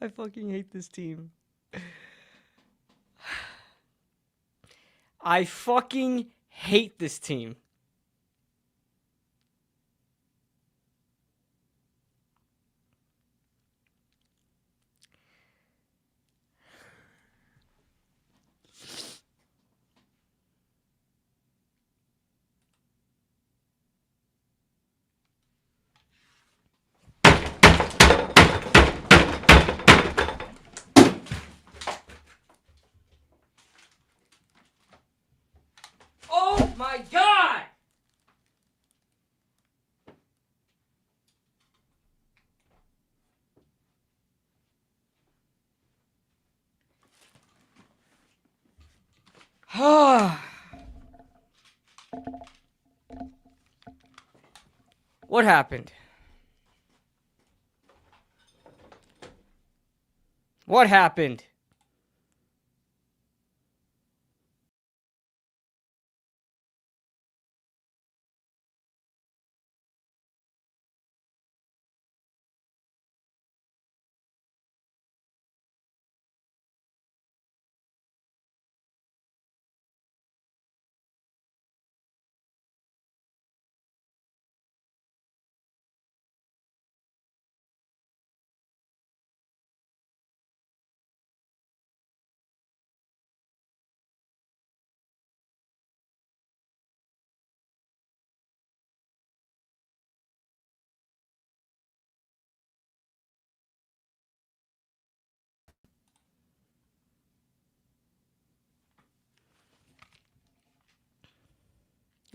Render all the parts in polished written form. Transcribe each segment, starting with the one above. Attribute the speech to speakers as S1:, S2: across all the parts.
S1: I fucking hate this team. I fucking hate this team. Oh my god! What happened? What happened?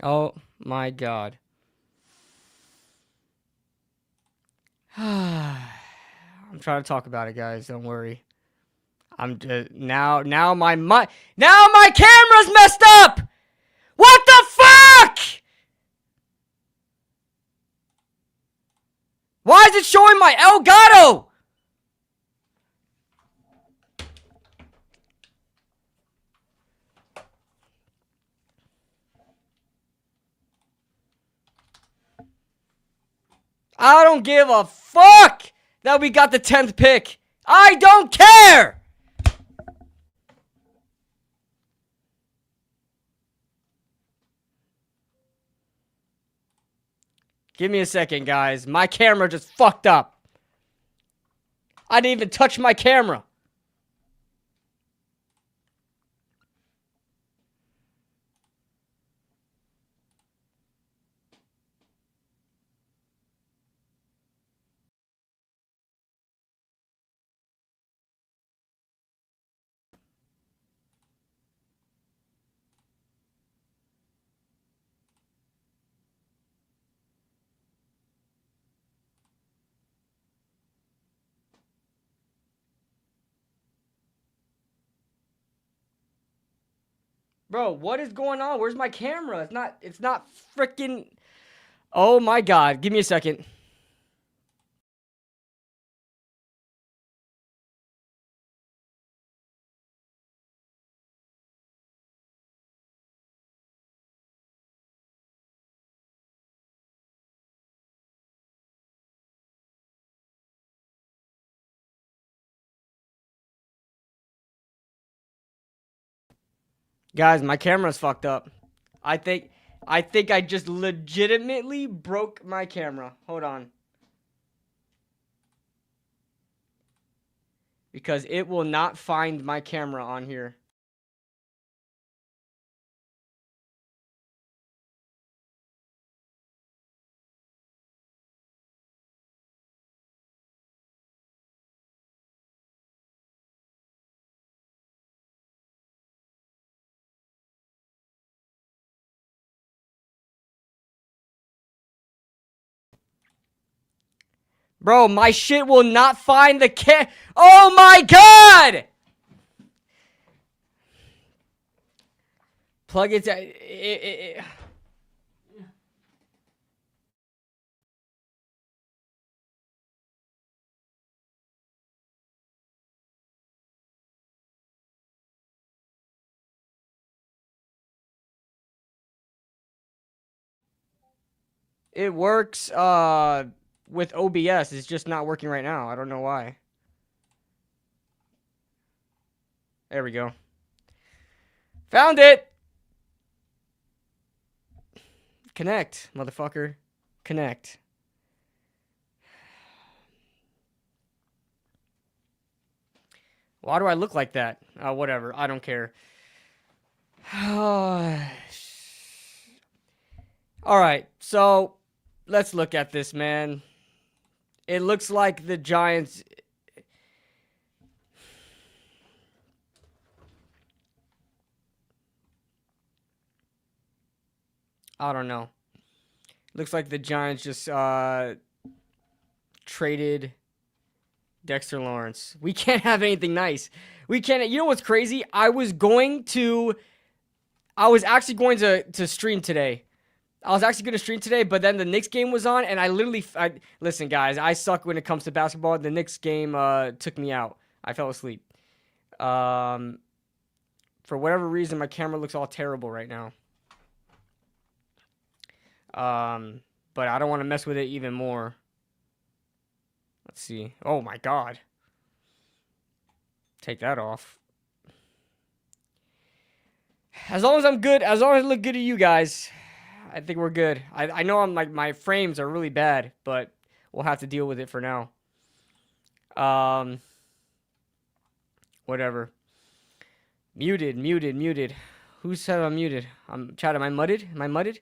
S1: Oh my god. I'm trying to talk about it, guys. Don't worry. I'm just now my camera's messed up. What the fuck? Why is it showing my Elgato? I don't give a fuck that we got the 10th pick. I don't care. Give me a second, guys. My camera just fucked up. I didn't even touch my camera. Bro, what is going on? Where's my camera? It's not freaking. Oh my god. Give me a second. Guys, my camera's fucked up. I think I just legitimately broke my camera. Hold on. Because it will not find my camera on here. Bro, my shit will not find the Oh my god! Plug it. It works with OBS. It's just not working right now. I don't know why. There we go. Found it. Connect, motherfucker. Connect. Why do I look like that? Whatever. I don't care. All right. So let's look at this, man. It looks like the Giants. I don't know. Looks like the Giants just traded Dexter Lawrence. We can't have anything nice. We can't. You know what's crazy? I was actually going to stream today. I was actually going to stream today, but then the Knicks game was on, and listen, guys, I suck when it comes to basketball. The Knicks game took me out. I fell asleep. For whatever reason, my camera looks all terrible right now. But I don't want to mess with it even more. Let's see. Oh my God. Take that off. As long as I'm good, as long as I look good to you guys, I think we're good. I know I'm like my frames are really bad, but we'll have to deal with it for now. Whatever. Muted. Who said I'm muted? Chat, am I mudded? Am I mudded?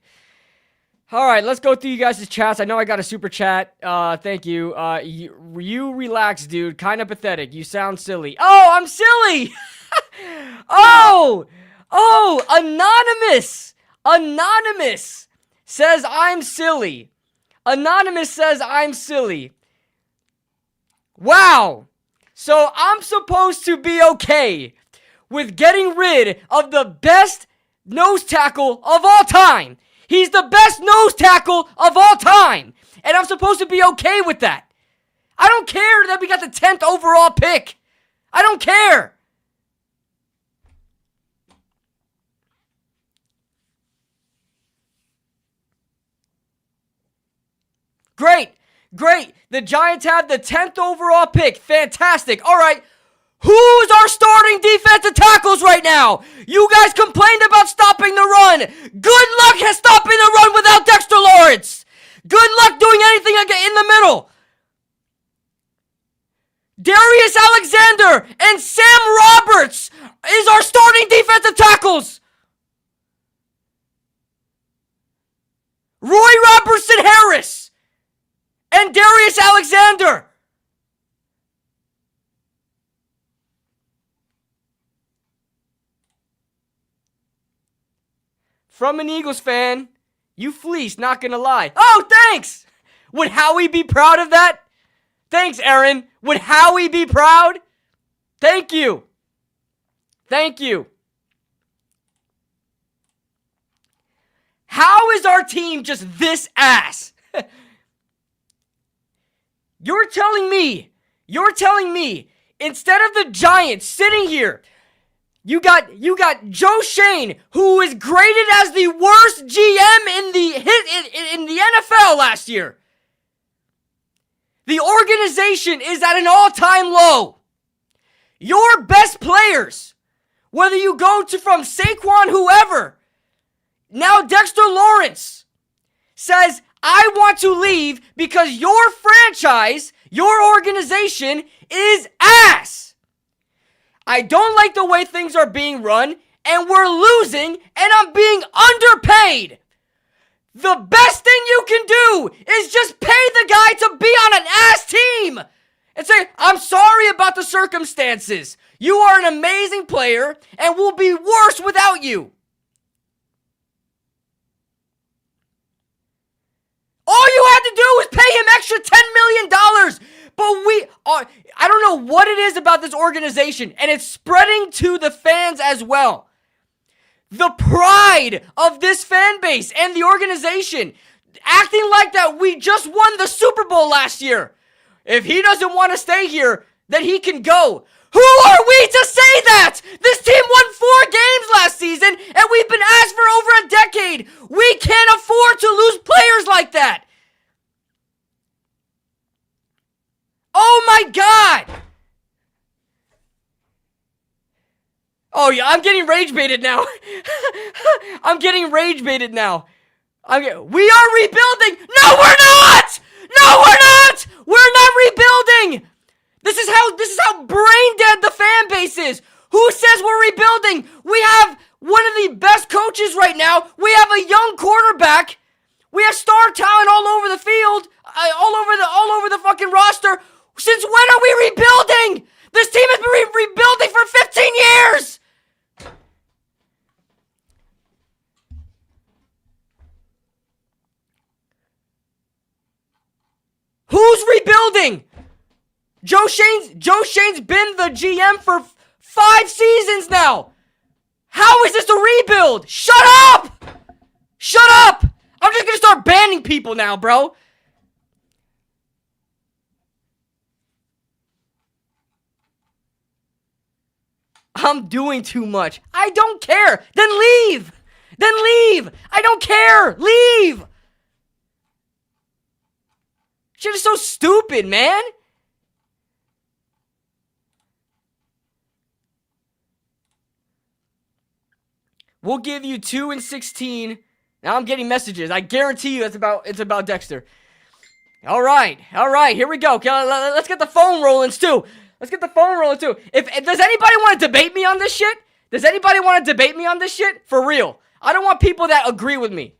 S1: All right, let's go through you guys' chats. I know I got a super chat. Thank you. You relax, dude. Kind of pathetic. You sound silly. Oh, I'm silly. Anonymous says I'm silly. Anonymous says I'm silly. Wow. So I'm supposed to be okay with getting rid of the best nose tackle of all time. He's the best nose tackle of all time. And I'm supposed to be okay with that. I don't care that we got the 10th overall pick. I don't care. Great. The Giants have the 10th overall pick. Fantastic. All right. Who's our starting defensive tackles right now? You guys complained about stopping the run. Good luck stopping the run without Dexter Lawrence. Good luck doing anything in the middle. Darius Alexander and Sam Roberts is our starting defensive tackles. Roy Robertson Harris and Darius Alexander. From an Eagles fan, you fleeced, not gonna lie. Oh, thanks! Would Howie be proud of that? Thanks, Aaron. Would Howie be proud? Thank you. How is our team just this ass? You're telling me, instead of the Giants sitting here, you got Joe Shane, who was graded as the worst GM in the NFL last year. The organization is at an all-time low. Your best players, whether you go from Saquon, whoever, now Dexter Lawrence says, I want to leave because your franchise, your organization is ass. I don't like the way things are being run, and we're losing, and I'm being underpaid. The best thing you can do is just pay the guy to be on an ass team and say, I'm sorry about the circumstances. You are an amazing player, and we'll be worse without you. All you had to do was pay him extra $10 million. But I don't know what it is about this organization, and it's spreading to the fans as well. The pride of this fan base and the organization acting like that we just won the Super Bowl last year. If he doesn't want to stay here, then he can go. Who are we to say that? This team won 4 games last season, and we've been asked for over a decade. We can't afford to lose players like that. Oh my God! Oh, yeah, I'm getting rage baited now. I'm getting rage baited now. We are rebuilding. No, we're not. No, we're not. We're not rebuilding. This is how brain dead the fan base is. Who says we're rebuilding? We have one of the best coaches right now. We have a young quarterback. We have star talent all over the field, all over the fucking roster. Since when are we rebuilding? This team has been rebuilding for 15 years. Who's rebuilding? Joe Shane's been the GM for 5 seasons now. How is this a rebuild? Shut up! Shut up! I'm just gonna start banning people now, bro. I'm doing too much. I don't care. Then leave. Then leave. I don't care. Leave. Shit is so stupid, man. We'll give you 2 and 16. Now I'm getting messages. I guarantee you it's about Dexter. All right. Here we go. Let's get the phone rolling too. Does anybody want to debate me on this shit? Does anybody want to debate me on this shit? For real. I don't want people that agree with me.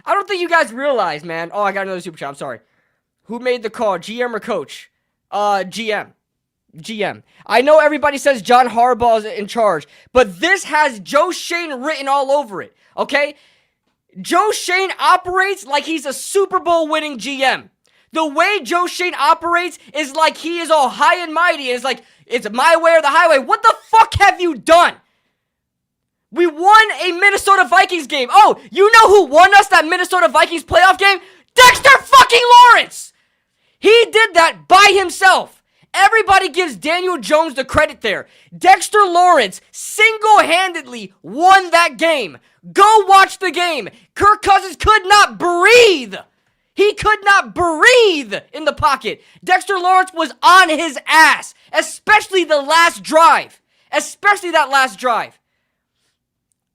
S1: I don't think you guys realize, man. Oh, I got another super chat. I'm sorry. Who made the call? GM or coach? GM. I know everybody says John Harbaugh is in charge, but this has Joe Shane written all over it, okay? Joe Shane operates like he's a Super Bowl winning GM. The way Joe Shane operates is like he is all high and mighty, and it's like, it's my way or the highway. What the fuck have you done? We won a Minnesota Vikings game. Oh, you know who won us that Minnesota Vikings playoff game? Dexter fucking Lawrence! He did that by himself. Everybody gives Daniel Jones the credit there. Dexter Lawrence single-handedly won that game. Go watch the game. Kirk Cousins could not breathe. He could not breathe in the pocket. Dexter Lawrence was on his ass, especially the last drive. Especially that last drive.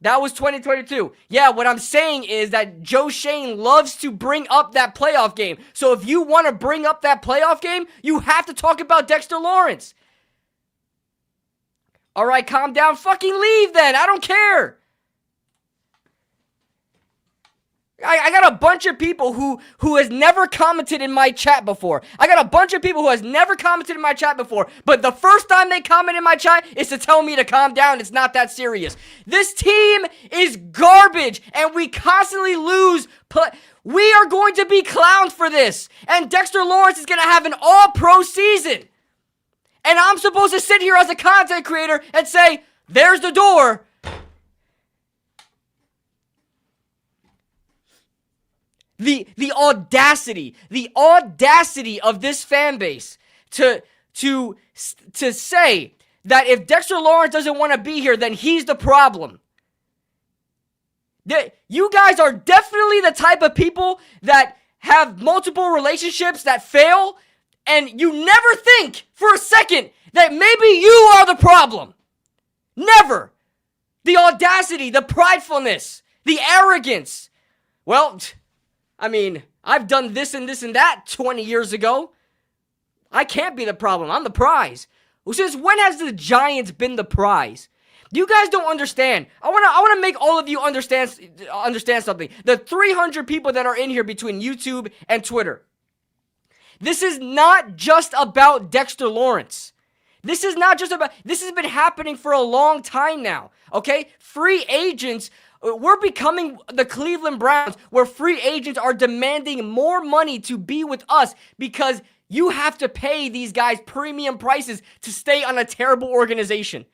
S1: That was 2022. Yeah, what I'm saying is that Joe Shane loves to bring up that playoff game. So if you want to bring up that playoff game, you have to talk about Dexter Lawrence. All right, calm down. Fucking leave then. I don't care. I got a bunch of people who has never commented in my chat before. But the first time they comment in my chat is to tell me to calm down. It's not that serious. This team is garbage, and we constantly lose. We are going to be clowned for this, and Dexter Lawrence is going to have an all-pro season. And I'm supposed to sit here as a content creator and say, there's the door. The audacity of this fan base to say that if Dexter Lawrence doesn't want to be here, then he's the problem. You guys are definitely the type of people that have multiple relationships that fail, and you never think for a second that maybe you are the problem. Never. The audacity, the pridefulness, the arrogance. Well, I mean, I've done this and this and that 20 years ago. I can't be the problem. I'm the prize. Since when has the Giants been the prize? You guys don't understand. I want to make all of you understand something. The 300 people that are in here between YouTube and Twitter. This is not just about Dexter Lawrence. This has been happening for a long time now. Okay? Free agents. We're becoming the Cleveland Browns, where free agents are demanding more money to be with us because you have to pay these guys premium prices to stay on a terrible organization.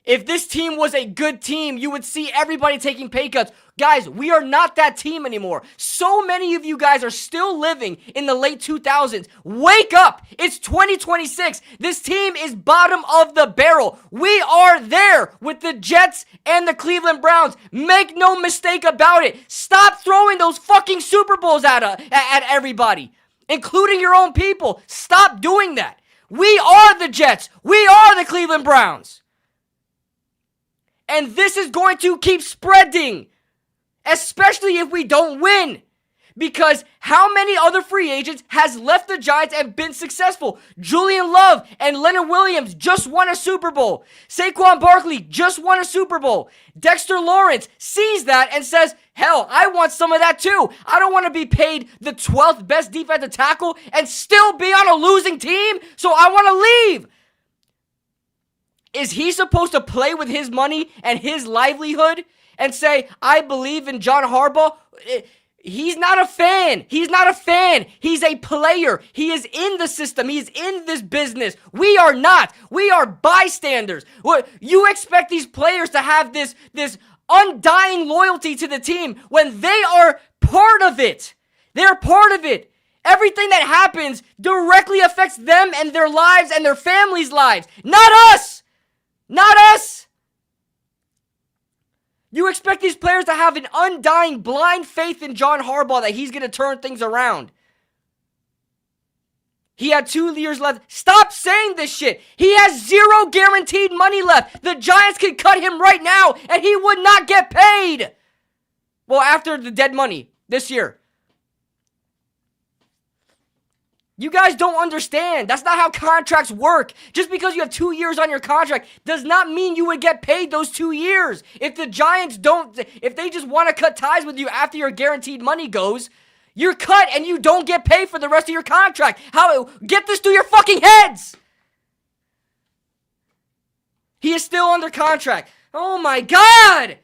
S1: If this team was a good team, you would see everybody taking pay cuts. Guys, we are not that team anymore. So many of you guys are still living in the late 2000s. Wake up! It's 2026. This team is bottom of the barrel. We are there with the Jets and the Cleveland Browns. Make no mistake about it. Stop throwing those fucking Super Bowls at everybody, including your own people. Stop doing that. We are the Jets. We are the Cleveland Browns. And this is going to keep spreading, especially if we don't win. Because how many other free agents has left the Giants and been successful? Julian Love and Leonard Williams just won a Super Bowl. Saquon Barkley just won a Super Bowl. Dexter Lawrence sees that and says, hell, I want some of that too. I don't want to be paid the 12th best defensive tackle and still be on a losing team, so I want to leave. Is he supposed to play with his money and his livelihood and say, I believe in John Harbaugh? He's not a fan. He's not a fan. He's a player. He is in the system. He's in this business. We are not. We are bystanders. You expect these players to have this undying loyalty to the team when they are part of it. They're part of it. Everything that happens directly affects them and their lives and their families' lives. Not us. Not us! You expect these players to have an undying, blind faith in John Harbaugh that he's going to turn things around. He had 2 years left. Stop saying this shit. He has zero guaranteed money left. The Giants could cut him right now and he would not get paid. Well, after the dead money this year. You guys don't understand. That's not how contracts work. Just because you have 2 years on your contract does not mean you would get paid those 2 years. If the Giants if they just want to cut ties with you after your guaranteed money goes, you're cut and you don't get paid for the rest of your contract. Get this through your fucking heads. He is still under contract. Oh my God.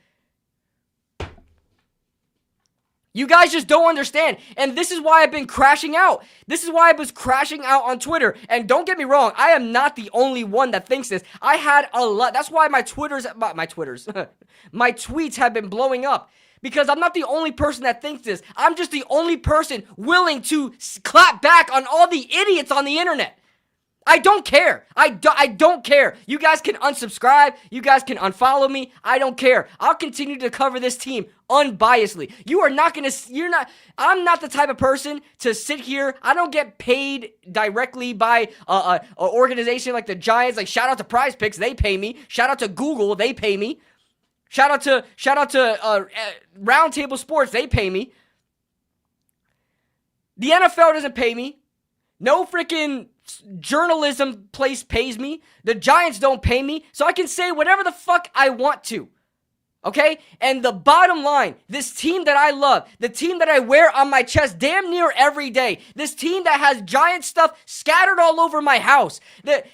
S1: You guys just don't understand. And this is why I've been crashing out. This is why I was crashing out on Twitter. And don't get me wrong, I am not the only one that thinks this. I had a lot. That's why my tweets have been blowing up. Because I'm not the only person that thinks this. I'm just the only person willing to clap back on all the idiots on the internet. I don't care. I don't care. You guys can unsubscribe. You guys can unfollow me. I don't care. I'll continue to cover this team unbiasedly. I'm not the type of person to sit here. I don't get paid directly by an organization like the Giants. Like, shout out to Prize Picks. They pay me. Shout out to Google. They pay me. Shout out to RoundTable Sports. They pay me. The NFL doesn't pay me. No freaking journalism place pays me. The Giants don't pay me, so I can say whatever the fuck I want to. Okay? And the bottom line, this team that I love, the team that I wear on my chest damn near every day, this team that has Giant stuff scattered all over my house, that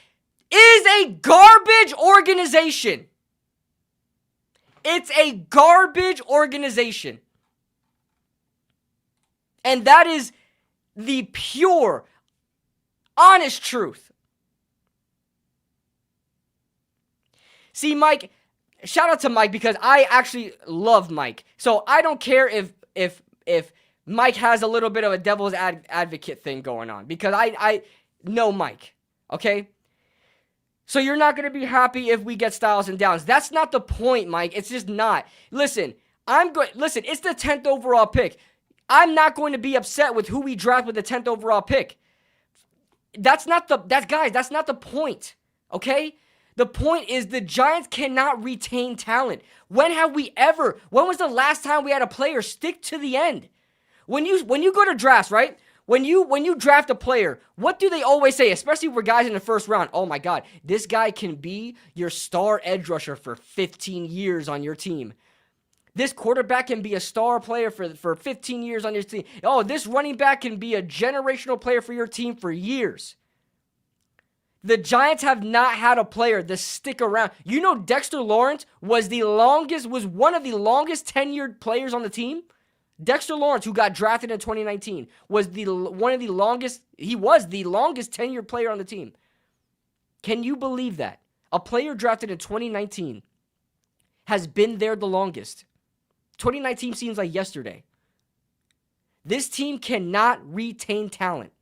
S1: is a garbage organization. It's a garbage organization. And that is the pure, honest truth. See, Mike, shout out to Mike because I actually love Mike. So I don't care if Mike has a little bit of a devil's advocate thing going on because I know Mike, okay? So you're not going to be happy if we get Styles and Downs. That's not the point, Mike. It's just not. Listen, it's the 10th overall pick. I'm not going to be upset with who we draft with the 10th overall pick. That's not the point, okay? The point is the Giants cannot retain talent. When was the last time we had a player stick to the end? When you go to drafts, right? When you draft a player, what do they always say, especially for guys in the first round? Oh my God, this guy can be your star edge rusher for 15 years on your team. This quarterback can be a star player for 15 years on your team. Oh, this running back can be a generational player for your team for years. The Giants have not had a player to stick around. You know Dexter Lawrence was one of the longest tenured players on the team? Dexter Lawrence, who got drafted in 2019, was the longest tenured player on the team. Can you believe that? a player drafted in 2019 has been there the longest. 2019 seems like yesterday. This team cannot retain talent.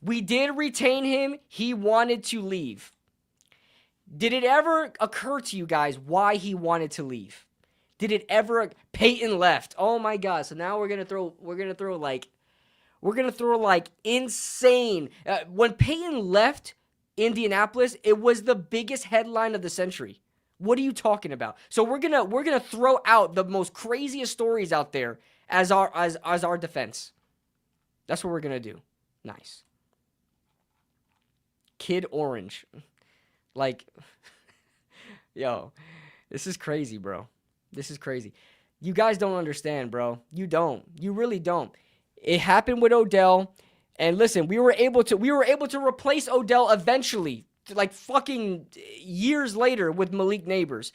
S1: We did retain him. He wanted to leave. Did it ever occur to you guys why he wanted to leave? Did it ever? Peyton left. Oh my God! So now we're gonna throw like insane. When Peyton left Indianapolis, it was the biggest headline of the century. What are you talking about? So we're gonna throw out the most craziest stories out there as our defense. That's what we're gonna do. Nice. Kid Orange. Like, yo, this is crazy, bro. This is crazy. You guys don't understand, bro. You don't. You really don't. It happened with Odell. And listen, we were able to replace Odell eventually, like fucking years later with Malik Neighbors.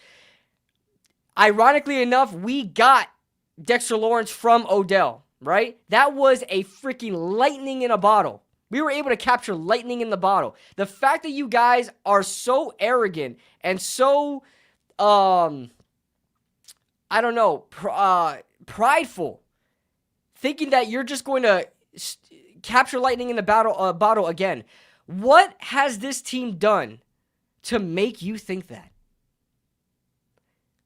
S1: Ironically enough, we got Dexter Lawrence from Odell, right? That was a freaking lightning in a bottle. We were able to capture lightning in the bottle. The fact that you guys are so arrogant and so, prideful, thinking that you're just going to capture lightning in the bottle again. What has this team done to make you think that?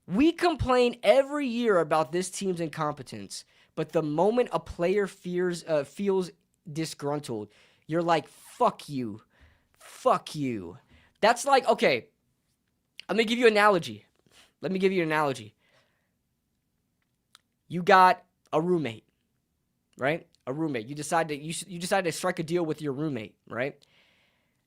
S1: We complain every year about this team's incompetence, but the moment a player feels disgruntled, you're like, fuck you. Fuck you. That's like, okay, let me give you an analogy. You got a roommate, right? A roommate. You decide to strike a deal with your roommate, right?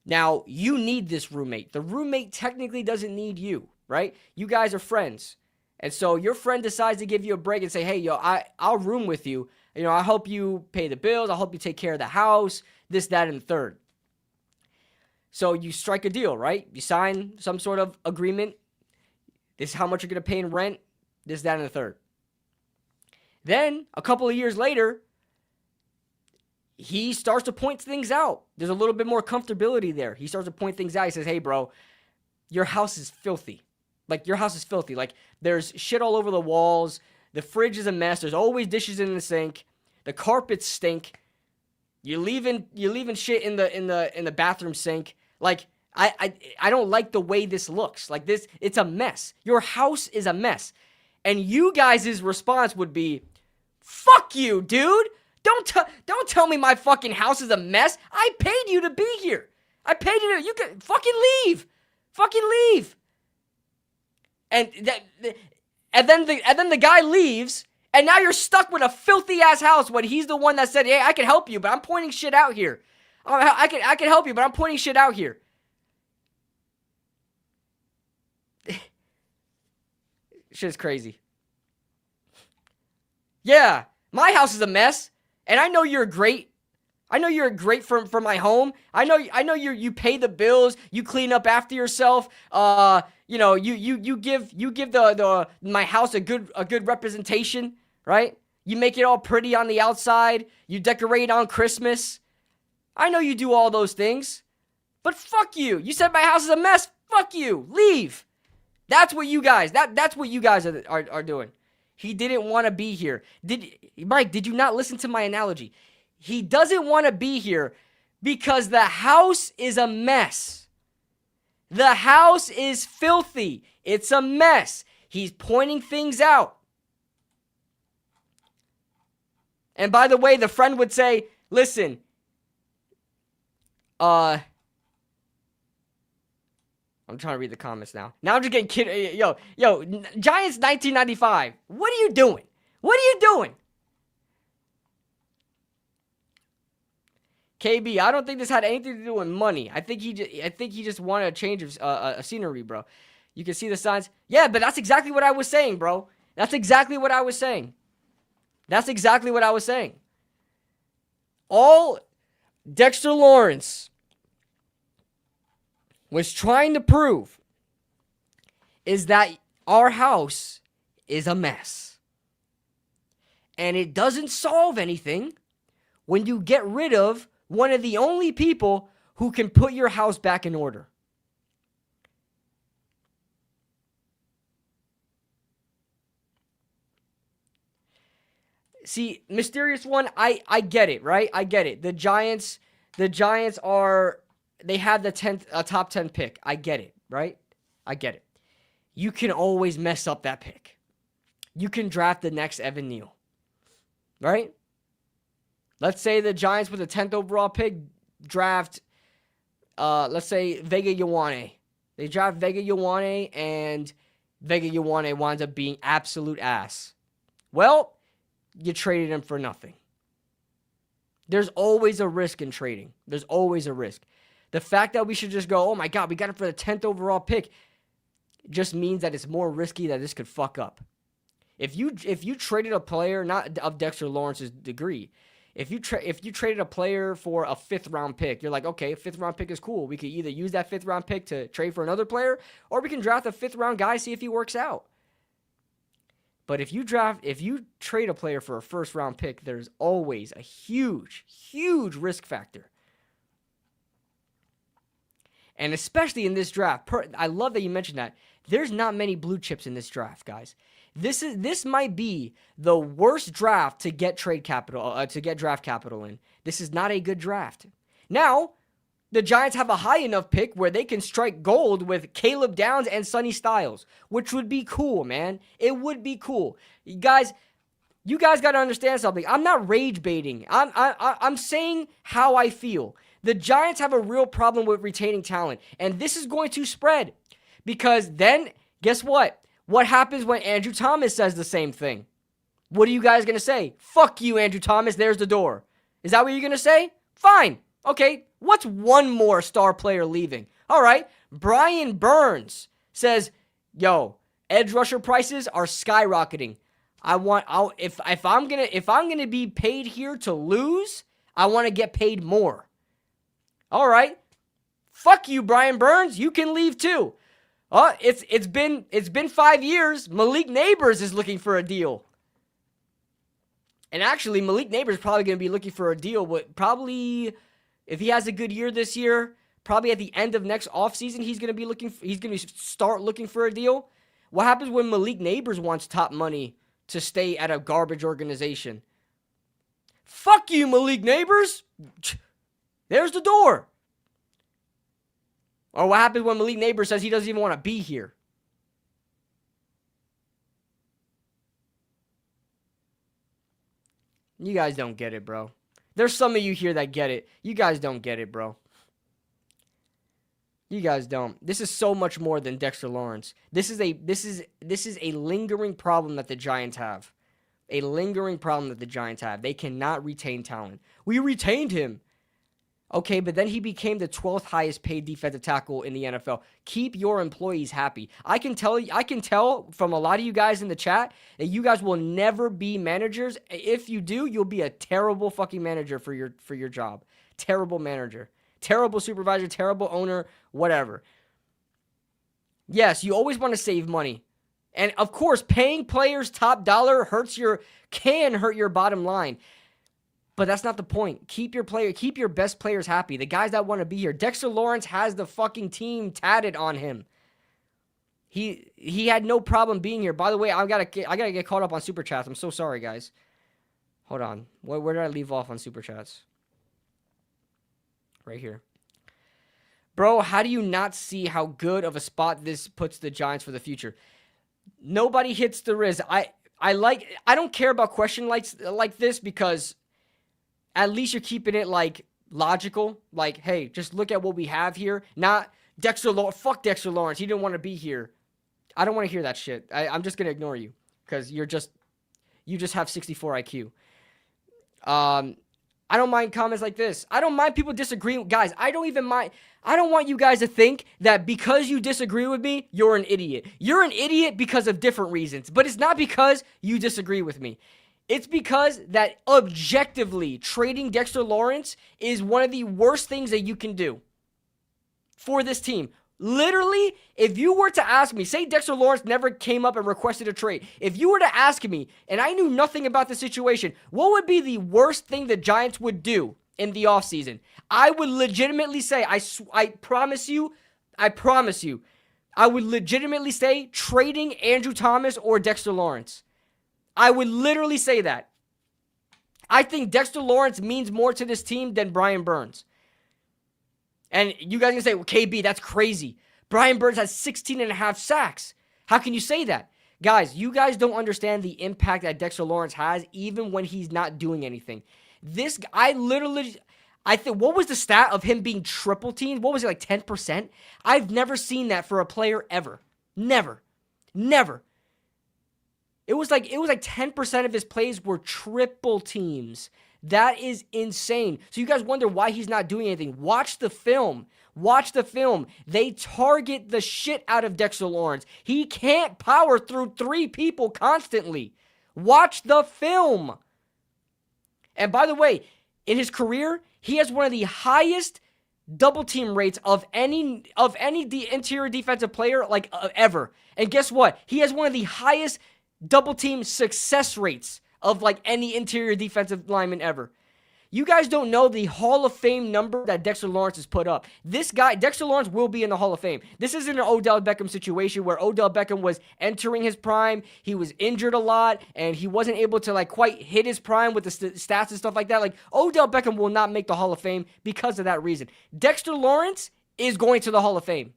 S1: Now, you need this roommate. The roommate technically doesn't need you, right? You guys are friends. And so your friend decides to give you a break and say, hey, yo, I'll room with you. You know, I'll help you pay the bills. I'll help you take care of the house, this, that, and the third. So you strike a deal, right? You sign some sort of agreement. This is how much you're going to pay in rent, this, that, and the third. Then, a couple of years later, he starts to point things out. There's a little bit more comfortability there. He starts to point things out. He says, hey, bro, your house is filthy. Like, your house is filthy. Like, there's shit all over the walls. The fridge is a mess. There's always dishes in the sink. The carpets stink. You're leaving shit in the bathroom sink. Like, I don't like the way this looks. Like, this, it's a mess. Your house is a mess. And you guys' response would be, fuck you, dude. Don't tell me my fucking house is a mess. I paid you to be here. I paid you to, you can fucking leave. Fucking leave. And then the guy leaves, and now you're stuck with a filthy ass house when he's the one that said, hey, I can help you, but I'm pointing shit out here. I can help you, but I'm pointing shit out here. Shit's crazy. Yeah, my house is a mess, and I know you're great. I know you're great for my home. I know you pay the bills, you clean up after yourself. You know, you give the my house a good representation, right? You make it all pretty on the outside. You decorate on Christmas. I know you do all those things. But fuck you. You said my house is a mess. Fuck you. Leave. That's what you guys are doing. He didn't want to be here. Mike, did you not listen to my analogy? He doesn't want to be here because the house is a mess. The house is filthy. It's a mess. He's pointing things out. And by the way, the friend would say, listen, I'm trying to read the comments now. Now I'm just getting kidding. Yo, Giants 1995. What are you doing? What are you doing? KB, I don't think this had anything to do with money. I think he just wanted a change of scenery, bro. You can see the signs. Yeah, but that's exactly what I was saying, bro. That's exactly what I was saying. All Dexter Lawrence was trying to prove is that our house is a mess. And it doesn't solve anything when you get rid of one of the only people who can put your house back in order. See, mysterious one, I get it, right? I get it. The Giants they have a top 10 pick. I get it, right? I get it. You can always mess up that pick. You can draft the next Evan Neal, right? Let's say the Giants with the 10th overall pick draft, let's say Vega Ioane. They draft Vega Ioane, and Vega Ioane winds up being absolute ass. Well, you traded him for nothing. There's always a risk in trading. There's always a risk. The fact that we should just go, oh my God, we got him for the 10th overall pick, just means that it's more risky that this could fuck up. If you traded a player, not of Dexter Lawrence's degree, if you traded a player for a 5th round pick, you're like, okay, a 5th round pick is cool. We could either use that 5th round pick to trade for another player, or we can draft a 5th round guy, see if he works out. But if you trade a player for a 1st round pick, there's always a huge, huge risk factor. And especially in this draft, I love that you mentioned that. There's not many blue chips in this draft, guys. This might be the worst draft to get draft capital in. This is not a good draft. Now, the Giants have a high enough pick where they can strike gold with Caleb Downs and Sonny Styles, which would be cool, man. It would be cool. You guys got to understand something. I'm not rage baiting. I'm saying how I feel. The Giants have a real problem with retaining talent, and this is going to spread because then, guess what? What happens when Andrew Thomas says the same thing? What are you guys going to say? Fuck you, Andrew Thomas. There's the door. Is that what you're going to say? Fine. Okay. What's one more star player leaving? All right. Brian Burns says, yo, edge rusher prices are skyrocketing. If I'm going to be paid here to lose, I want to get paid more. All right. Fuck you, Brian Burns. You can leave too. It's been 5 years. Malik Neighbors is looking for a deal. And actually, Malik Neighbors is probably going to be looking for a deal. But probably, if he has a good year this year, probably at the end of next offseason, he's going to start looking for a deal. What happens when Malik Neighbors wants top money to stay at a garbage organization? Fuck you, Malik Neighbors. There's the door. Or what happens when Malik Neighbors says he doesn't even want to be here? You guys don't get it, bro. There's some of you here that get it. You guys don't get it, bro. You guys don't. This is so much more than Dexter Lawrence. This is a lingering problem that the Giants have. A lingering problem that the Giants have. They cannot retain talent. We retained him. Okay, but then he became the 12th highest paid defensive tackle in the NFL. Keep your employees happy. I can tell from a lot of you guys in the chat that you guys will never be managers. If you do, you'll be a terrible fucking manager for your job. Terrible manager. Terrible supervisor, terrible owner, whatever. Yes, you always want to save money. And of course, paying players top dollar can hurt your bottom line. But that's not the point. Keep your best players happy. The guys that want to be here. Dexter Lawrence has the fucking team tatted on him. He had no problem being here. By the way, I gotta get caught up on Super Chats. I'm so sorry, guys. Hold on. Where did I leave off on Super Chats? Right here. Bro, how do you not see how good of a spot this puts the Giants for the future? Nobody hits the Riz. I don't care about question like this because at least you're keeping it like logical. Like, hey, just look at what we have here. Not Dexter Lawrence. Fuck Dexter Lawrence. He didn't want to be here. I don't want to hear that shit. I'm just gonna ignore you because you just have 64 IQ. I don't mind comments like this. I don't mind people disagreeing. Guys, I don't even mind. I don't want you guys to think that because you disagree with me, you're an idiot. You're an idiot because of different reasons. But it's not because you disagree with me. It's because that objectively, trading Dexter Lawrence is one of the worst things that you can do for this team. Literally, if you were to ask me, say Dexter Lawrence never came up and requested a trade. If you were to ask me, and I knew nothing about the situation, what would be the worst thing the Giants would do in the offseason? I would legitimately say, I promise you, I would legitimately say trading Andrew Thomas or Dexter Lawrence. I would literally say that. I think Dexter Lawrence means more to this team than Brian Burns. And you guys can say, well, KB, that's crazy. Brian Burns has 16 and a half sacks. How can you say that? Guys, you guys don't understand the impact that Dexter Lawrence has even when he's not doing anything. I think, what was the stat of him being triple teamed? What was it, like 10%? I've never seen that for a player ever. Never. It was like 10% of his plays were triple teams. That is insane. So you guys wonder why he's not doing anything. Watch the film. They target the shit out of Dexter Lawrence. He can't power through 3 people constantly. Watch the film. And by the way, in his career, he has one of the highest double team rates of any interior defensive player ever. And guess what? He has one of the highest double team success rates of any interior defensive lineman ever. You guys don't know the Hall of Fame number that Dexter Lawrence has put up. This guy, Dexter Lawrence, will be in the Hall of Fame. This isn't an Odell Beckham situation where Odell Beckham was entering his prime. He was injured a lot, and he wasn't able to quite hit his prime with the stats and stuff like that. Odell Beckham will not make the Hall of Fame because of that reason. Dexter Lawrence is going to the Hall of Fame.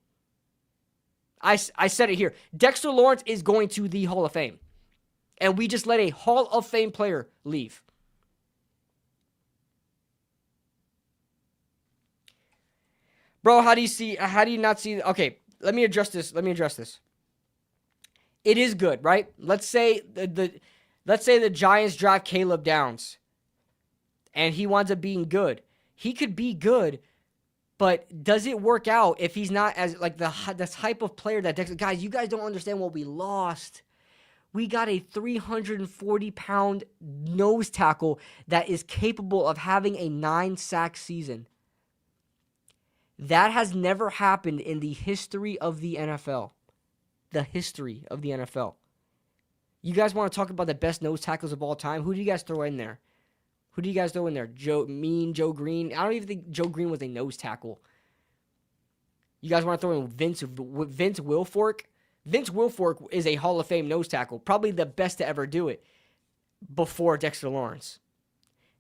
S1: I said it here. Dexter Lawrence is going to the Hall of Fame. And we just let a Hall of Fame player leave. Bro, how do you not see? Okay, let me address this. It is good, right? Let's say the Giants draft Caleb Downs and he winds up being good. He could be good, but does it work out if he's not as the type of player that Dexter? Guys, you guys don't understand what we lost. We got a 340-pound nose tackle that is capable of having a 9-sack season. That has never happened in the history of the NFL. The history of the NFL. You guys want to talk about the best nose tackles of all time? Who do you guys throw in there? Joe Green? I don't even think Joe Green was a nose tackle. You guys want to throw in Vince Wilfork? Vince Wilfork is a Hall of Fame nose tackle. Probably the best to ever do it before Dexter Lawrence.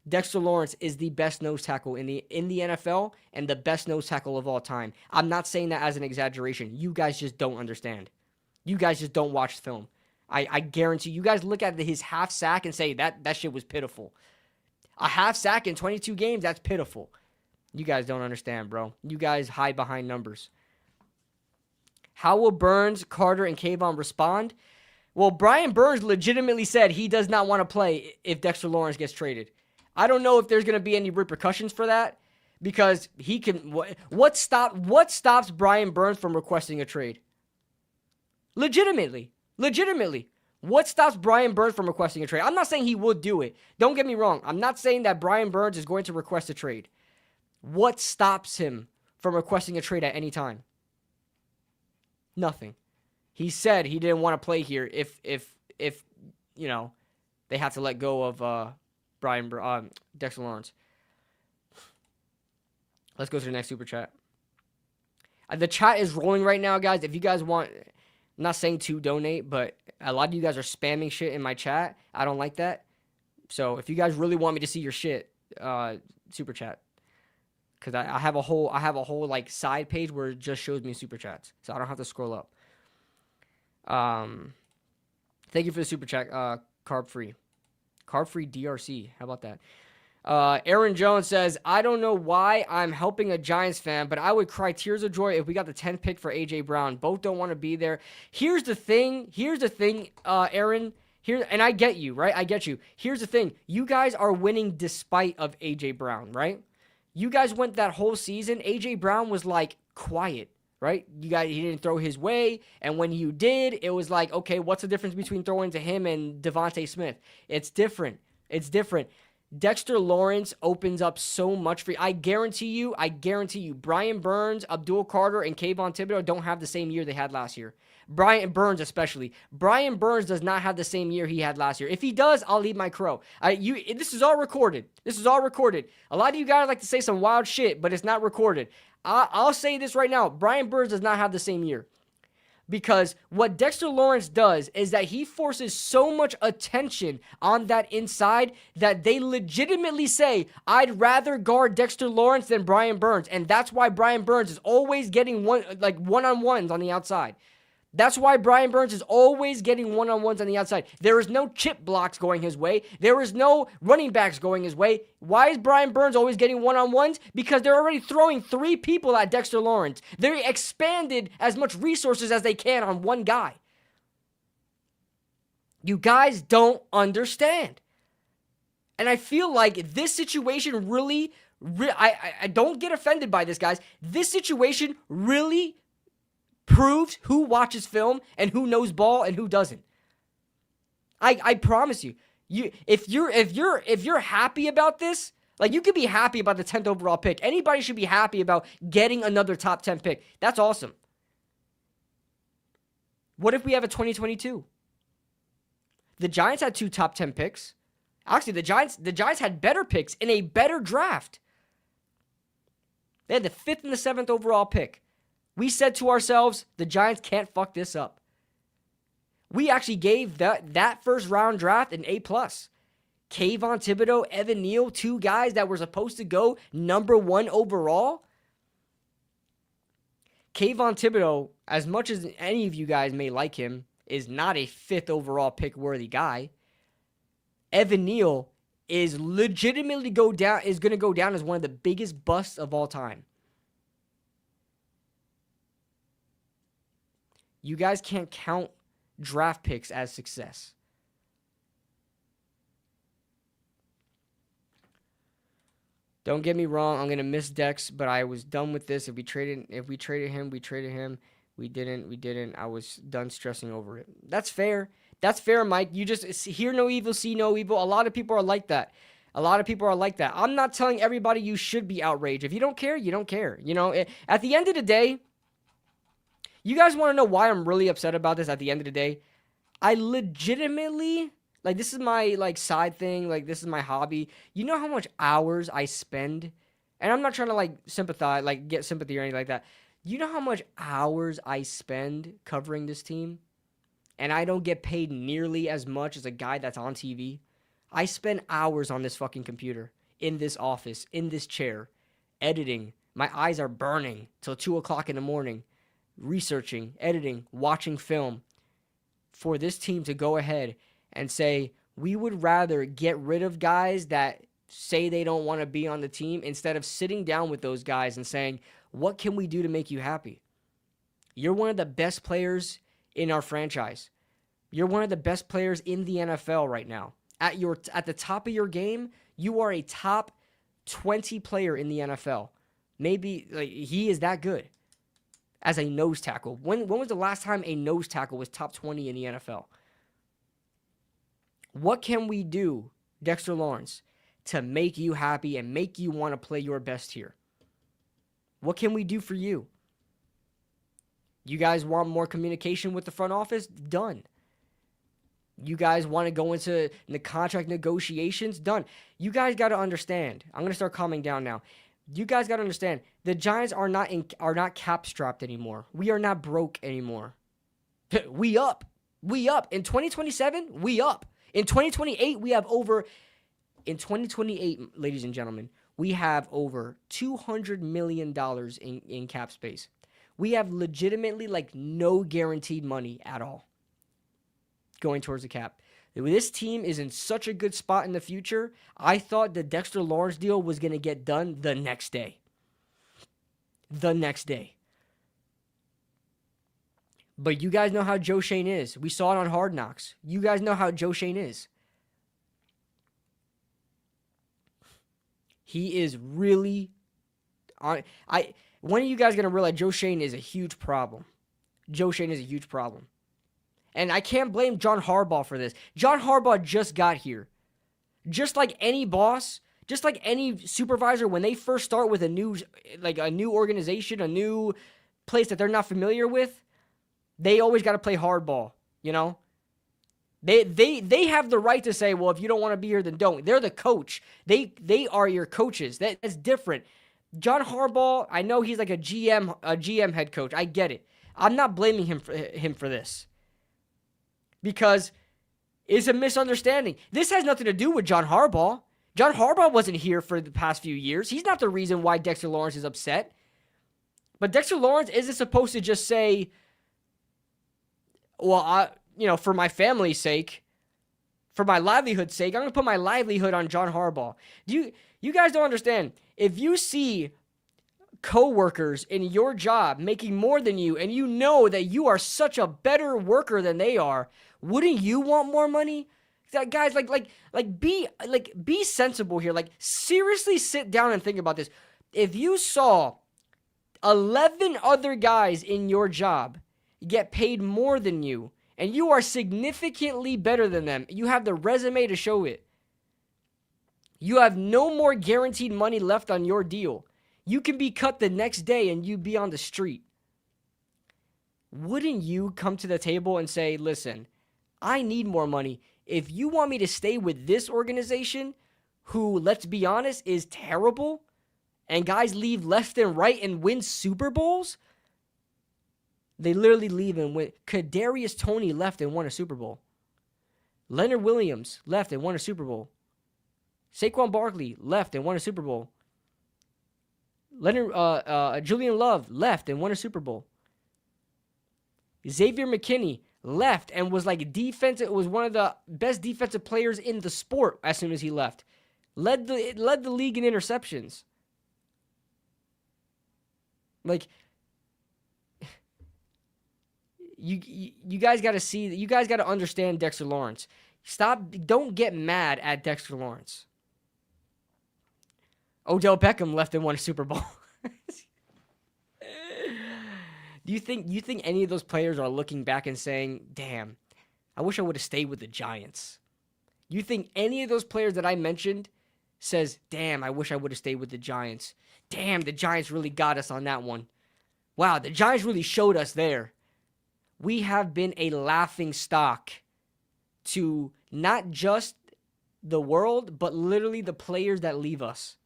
S1: Dexter Lawrence is the best nose tackle in the NFL and the best nose tackle of all time. I'm not saying that as an exaggeration. You guys just don't understand. You guys just don't watch film. I guarantee you guys look at his half sack and say that shit was pitiful. A half sack in 22 games, that's pitiful. You guys don't understand, bro. You guys hide behind numbers. How will Burns, Carter, and Kayvon respond? Well, Brian Burns legitimately said he does not want to play if Dexter Lawrence gets traded. I don't know if there's going to be any repercussions for that because he can. What stops Brian Burns from requesting a trade? Legitimately. What stops Brian Burns from requesting a trade? I'm not saying he would do it. Don't get me wrong. I'm not saying that Brian Burns is going to request a trade. What stops him from requesting a trade at any time? Nothing. He said he didn't want to play here if they have to let go of Dexter Lawrence. Let's go to the next super chat. The chat is rolling right now, guys. If you guys want, I'm not saying to donate, but a lot of you guys are spamming shit in my chat. I don't like that. So if you guys really want me to see your shit, super chat. Because I have a whole side page where it just shows me super chats. So I don't have to scroll up. Thank you for the super chat, Carb Free DRC. How about that? Aaron Jones says, I don't know why I'm helping a Giants fan, but I would cry tears of joy if we got the 10th pick for A.J. Brown. Both don't want to be there. Here's the thing, Aaron. And I get you, right? I get you. Here's the thing. You guys are winning despite of A.J. Brown, right? You guys went that whole season. A.J. Brown was quiet, right? He didn't throw his way. And when you did, it was okay, what's the difference between throwing to him and Devontae Smith? It's different. Dexter Lawrence opens up so much for you. I guarantee you, Brian Burns, Abdul Carter, and Kayvon Thibodeau don't have the same year they had last year. Brian Burns especially. Brian Burns does not have the same year he had last year. If he does, I'll eat my crow. This is all recorded. A lot of you guys like to say some wild shit, but it's not recorded. I'll say this right now. Brian Burns does not have the same year. Because what Dexter Lawrence does is that he forces so much attention on that inside that they legitimately say, I'd rather guard Dexter Lawrence than Brian Burns. And that's why Brian Burns is always getting one-on-ones on the outside. That's why Brian Burns is always getting one-on-ones on the outside. There is no chip blocks going his way. There is no running backs going his way. Why is Brian Burns always getting one-on-ones? Because they're already throwing 3 people at Dexter Lawrence. They expanded as much resources as they can on one guy. You guys don't understand. And I feel like this situation really I don't get offended by this, guys. This situation really proves who watches film and who knows ball and who doesn't. I promise you. If you're happy about this, like, you could be happy about the 10th overall pick. Anybody should be happy about getting another top 10 pick. That's awesome. What if we have a 2022? The Giants had 2 top 10 picks. Actually, the Giants had better picks in a better draft. They had the 5th and the 7th overall pick. We said to ourselves, the Giants can't fuck this up. We actually gave that first round draft an A+. Kayvon Thibodeaux, Evan Neal, 2 guys that were supposed to go number 1 overall. Kayvon Thibodeaux, as much as any of you guys may like him, is not a 5th overall pick worthy guy. Evan Neal is legitimately going to go down as one of the biggest busts of all time. You guys can't count draft picks as success. Don't get me wrong, I'm gonna miss Dex, but I was done with this. If we traded him, we traded him. We didn't. I was done stressing over it. That's fair. That's fair, Mike. You just hear no evil, see no evil. A lot of people are like that. I'm not telling everybody you should be outraged. If you don't care, you don't care. You know, at the end of the day, you guys want to know why I'm really upset about this at the end of the day? I legitimately, like, this is my, like, side thing. Like, this is my hobby. You know how much hours I spend? And I'm not trying to, like, sympathize, like, get sympathy or anything like that. You know how much hours I spend covering this team? And I don't get paid nearly as much as a guy that's on TV. I spend hours on this fucking computer, in this office, in this chair, editing. My eyes are burning till 2 o'clock in the morning. Researching, editing, watching film for this team to go ahead and say, we would rather get rid of guys that say they don't want to be on the team instead of sitting down with those guys and saying, what can we do to make you happy? You're one of the best players in our franchise. You're one of the best players in the NFL right now. At the top of your game, you are a top 20 player in the NFL. Maybe, like, he is that good. As a nose tackle. When was the last time a nose tackle was top 20 in the NFL? What can we do, Dexter Lawrence, to make you happy and make you want to play your best here? What can we do for you? You guys want more communication with the front office? Done. You guys want to go into the contract negotiations? Done. You guys got to understand. I'm going to start calming down now. You guys got to understand, the Giants are not cap strapped anymore. We are not broke anymore. We up. In 2027, we up. In 2028, we have over, in 2028, ladies and gentlemen, we have over $200 million in cap space. We have legitimately, like, no guaranteed money at all going towards the cap. This team is in such a good spot in the future. I thought the Dexter Lawrence deal was going to get done the next day. But you guys know how Joe Schoen is. We saw it on Hard Knocks. You guys know how Joe Schoen is. He is really on. When are you guys going to realize Joe Schoen is a huge problem? And I can't blame John Harbaugh for this. John Harbaugh just got here. Just like any boss, just like any supervisor, when they first start with a new organization, a new place that they're not familiar with, they always got to play hardball, you know? They have the right to say, well, if you don't want to be here, then don't. They're the coach. They are your coaches. That's different. John Harbaugh, I know he's like a GM head coach. I get it. I'm not blaming him for this because it's a misunderstanding. This has nothing to do with John Harbaugh. John Harbaugh wasn't here for the past few years. He's not the reason why Dexter Lawrence is upset. But Dexter Lawrence isn't supposed to just say, well, for my family's sake, for my livelihood's sake, I'm going to put my livelihood on John Harbaugh. You guys don't understand. If you see coworkers in your job making more than you and you know that you are such a better worker than they are, wouldn't you want more money? Guys, be sensible here. Like, seriously sit down and think about this. If you saw 11 other guys in your job get paid more than you, and you are significantly better than them, you have the resume to show it. You have no more guaranteed money left on your deal. You can be cut the next day and you be on the street. Wouldn't you come to the table and say, listen, I need more money. If you want me to stay with this organization, who, let's be honest, is terrible, and guys leave left and right and win Super Bowls, they literally leave and win. Kadarius Toney left and won a Super Bowl. Leonard Williams left and won a Super Bowl. Saquon Barkley left and won a Super Bowl. Julian Love left and won a Super Bowl. Xavier McKinney left and was was one of the best defensive players in the sport as soon as he left. Led the league in interceptions. You guys got to see, you guys got to understand Dexter Lawrence. Don't get mad at Dexter Lawrence. Odell Beckham left and won a Super Bowl. Do you think any of those players are looking back and saying, damn, I wish I would have stayed with the Giants? You think any of those players that I mentioned says, damn, I wish I would have stayed with the Giants? Damn, the Giants really got us on that one. Wow, the Giants really showed us there. We have been a laughing stock to not just the world, but literally the players that leave us.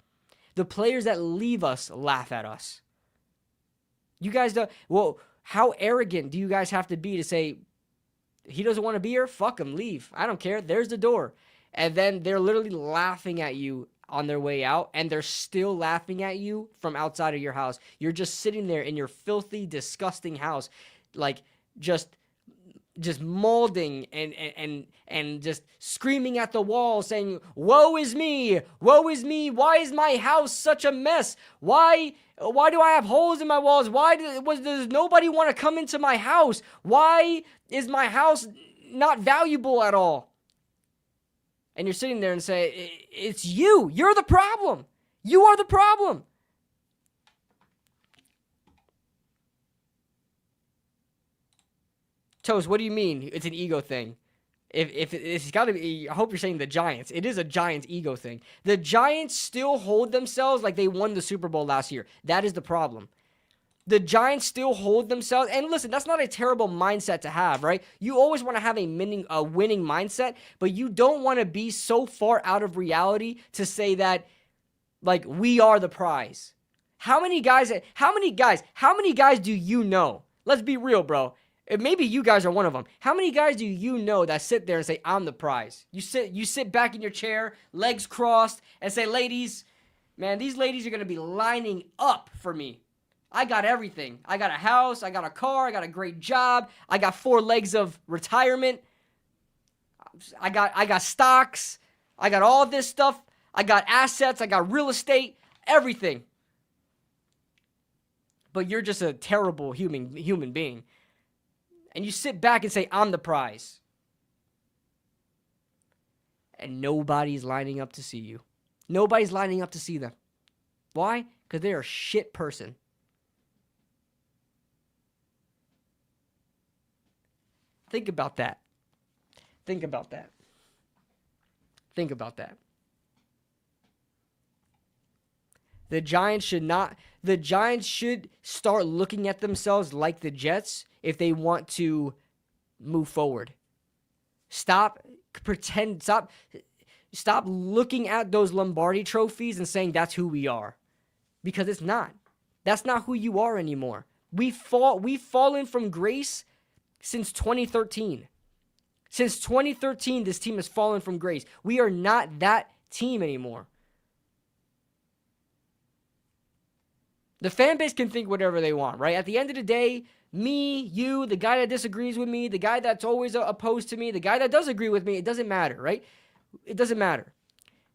S1: The players that leave us laugh at us. You guys don't, well, how arrogant do you guys have to be to say, he doesn't want to be here? Fuck him, leave. I don't care. There's the door. And then they're literally laughing at you on their way out, and they're still laughing at you from outside of your house. You're just sitting there in your filthy, disgusting house, like just molding and just screaming at the wall saying, woe is me, why is my house such a mess, why do I have holes in my walls, does nobody want to come into my house, why is my house not valuable at all? And you're sitting there and say, it's you're the problem, you are the problem. Toast, what do you mean it's an ego thing? If it's got to be, I hope you're saying the Giants. It is a Giants ego thing. The Giants still hold themselves like they won the Super Bowl last year. That is the problem. The Giants still hold themselves. And listen, that's not a terrible mindset to have, right? You always want to have a winning mindset, but you don't want to be so far out of reality to say that, like, we are the prize. How many guys do you know? Let's be real, bro. Maybe you guys are one of them. How many guys do you know that sit there and say, I'm the prize? You sit back in your chair, legs crossed, and say, ladies, man, these ladies are going to be lining up for me. I got everything. I got a house, I got a car, I got a great job, I got 4 legs of retirement, I got stocks, I got all this stuff, I got assets, I got real estate, everything. But you're just a terrible human being. And you sit back and say, I'm the prize. And nobody's lining up to see you. Nobody's lining up to see them. Why? Because they're a shit person. Think about that. Think about that. Think about that. The Giants should start looking at themselves like the Jets if they want to move forward. Stop looking at those Lombardi trophies and saying that's who we are. Because it's not. That's not who you are anymore. We've fallen from grace since 2013. Since 2013, this team has fallen from grace. We are not that team anymore. The fan base can think whatever they want, right? At the end of the day, me, you, the guy that disagrees with me, the guy that's always opposed to me, the guy that does agree with me, it doesn't matter, right? It doesn't matter.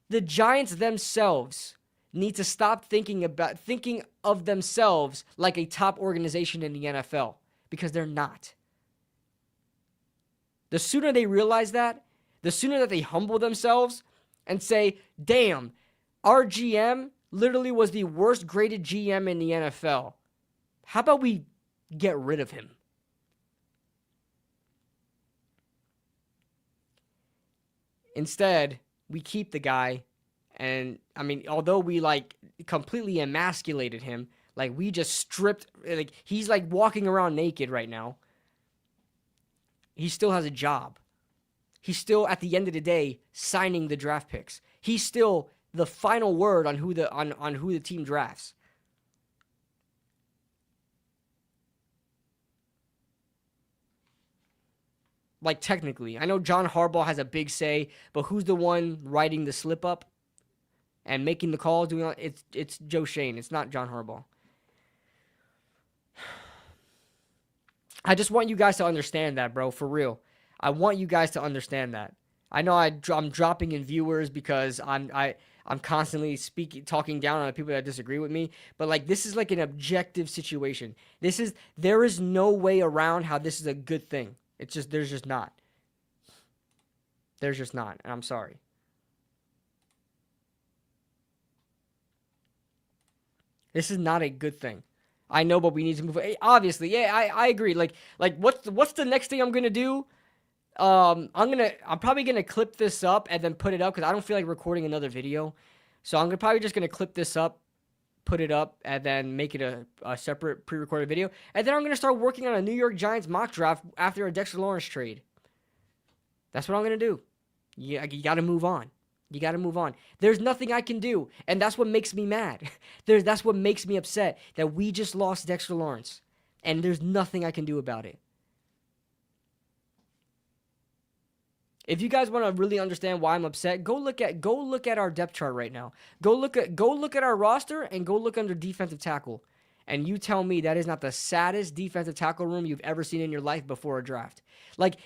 S1: The Giants themselves need to stop thinking of themselves like a top organization in the NFL, because they're not. The sooner they realize that, the sooner that they humble themselves and say, damn, our GM literally was the worst graded GM in the NFL. How about we get rid of him? Instead, we keep the guy, and I mean, although we like completely emasculated him, like we just stripped, like he's like walking around naked right now. He still has a job. He's still, at the end of the day, signing the draft picks. He's still the final word on who the team drafts. Like, technically. I know John Harbaugh has a big say, but who's the one writing the slip up and making the calls? It's Joe Schoen. It's not John Harbaugh. I just want you guys to understand that, bro, for real. I want you guys to understand that. I know I'm dropping in viewers because I'm constantly talking down on the people that disagree with me, but like this is like an objective situation. There is no way around how this is a good thing. There's just not. There's just not, and I'm sorry. This is not a good thing. I know, but we need to move. Obviously, yeah, I agree. Like what's the next thing I'm gonna do? I'm probably gonna clip this up and then put it up because I don't feel like recording another video. So I'm probably just gonna clip this up, put it up, and then make it a separate pre-recorded video. And then I'm gonna start working on a New York Giants mock draft after a Dexter Lawrence trade. That's what I'm gonna do. You gotta move on. You got to move on. There's nothing I can do, and that's what makes me mad. That's what makes me upset, that we just lost Dexter Lawrence, and there's nothing I can do about it. If you guys want to really understand why I'm upset, go look at our depth chart right now. Go look at our roster and go look under defensive tackle, and you tell me that is not the saddest defensive tackle room you've ever seen in your life before a draft. Like,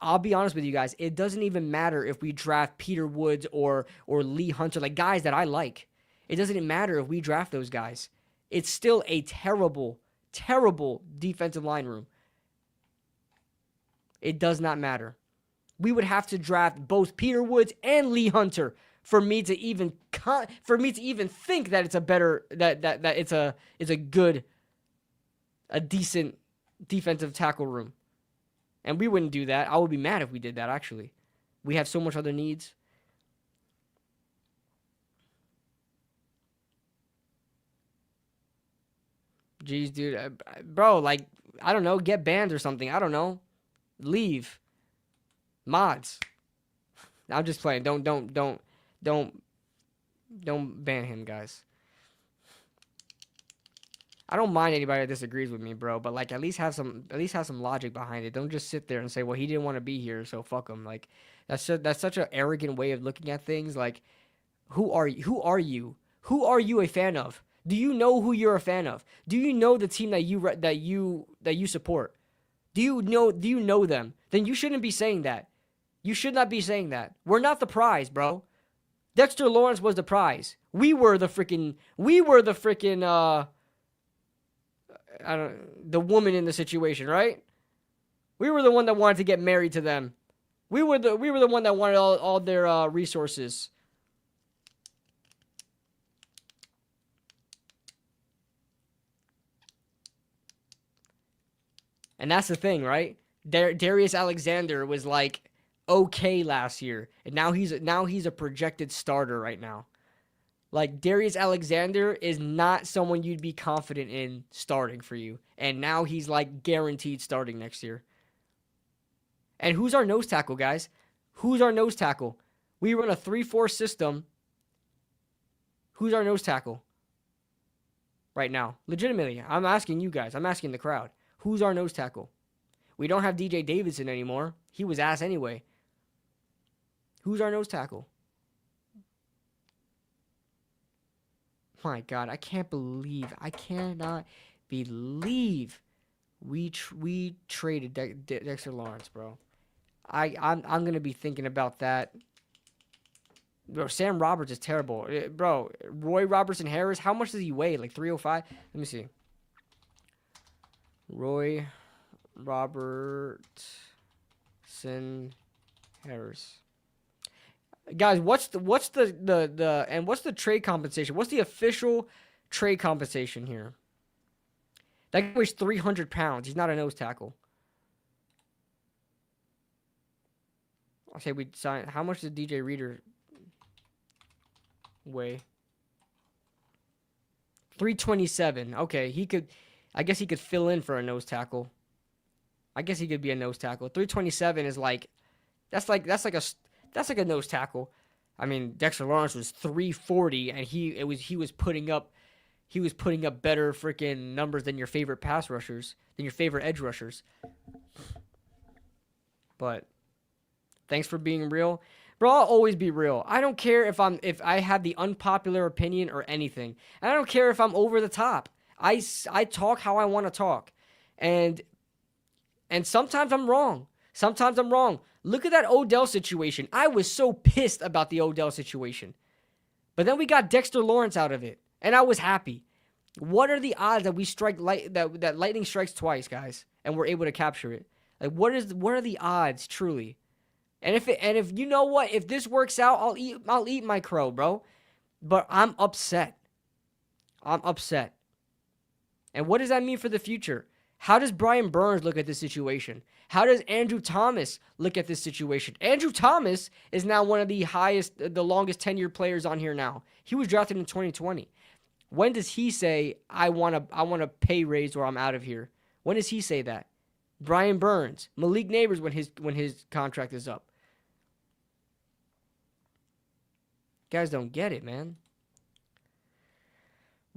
S1: I'll be honest with you guys, it doesn't even matter if we draft Peter Woods or Lee Hunter, like guys that I like. It doesn't matter if we draft those guys. It's still a terrible, terrible defensive line room. It does not matter. We would have to draft both Peter Woods and Lee Hunter for me to even think that it's a better that it's a decent defensive tackle room. And we wouldn't do that. I would be mad if we did that, actually. We have so much other needs. Jeez, dude. Bro, like, I don't know. Get banned or something. I don't know. Leave. Mods. I'm just playing. Don't ban him, guys. I don't mind anybody that disagrees with me, bro, but like at least have some logic behind it. Don't just sit there and say, "Well, he didn't want to be here, so fuck him." Like that's such an arrogant way of looking at things. Like, who are you? Who are you? Who are you a fan of? Do you know who you're a fan of? Do you know the team that you support? Do you know them? Then you shouldn't be saying that. You should not be saying that. We're not the prize, bro. Dexter Lawrence was the prize. We were the freaking the woman in the situation, right? We were the one that wanted to get married to them. We were the one that wanted all their resources. And that's the thing, right? Darius Alexander was like okay last year, and now he's a projected starter right now. Like, Darius Alexander is not someone you'd be confident in starting for you. And now he's, like, guaranteed starting next year. And who's our nose tackle, guys? Who's our nose tackle? We run a 3-4 system. Who's our nose tackle? right now. Legitimately, I'm asking you guys. I'm asking the crowd. Who's our nose tackle? We don't have DJ Davidson anymore. He was ass anyway. Who's our nose tackle? My God, I cannot believe we traded Dexter Lawrence, bro. I'm gonna be thinking about that. Bro, Sam Roberts is terrible. Bro, Roy Robertson Harris, how much does he weigh? Like 305? Let me see. Roy Robertson Harris. Guys, what's the trade compensation? What's the official trade compensation here? That guy weighs 300 pounds. He's not a nose tackle. Okay, we signed. How much did DJ Reader weigh? 327. Okay, he could. I guess he could fill in for a nose tackle. I guess he could be a nose tackle. 327 is like, that's like a nose tackle. I mean, Dexter Lawrence was 340, and he was putting up better freaking numbers than your favorite pass rushers, than your favorite edge rushers. But thanks for being real. Bro, I'll always be real. I don't care if I have the unpopular opinion or anything. And I don't care if I'm over the top. I talk how I want to talk. And sometimes I'm wrong. Sometimes I'm wrong. Look at that Odell situation. I was so pissed about the Odell situation. But then we got Dexter Lawrence out of it. And I was happy. What are the odds that we strike that lightning strikes twice, guys, and we're able to capture it? Like, what are the odds, truly? And if you know what, if this works out, I'll eat my crow, bro. But I'm upset. I'm upset. And what does that mean for the future? How does Brian Burns look at this situation? How does Andrew Thomas look at this situation? Andrew Thomas is now one of the longest tenured players on here now. He was drafted in 2020. When does he say, I want a pay raise or I'm out of here? When does he say that? Brian Burns, Malik Neighbors when his contract is up. Guys don't get it, man.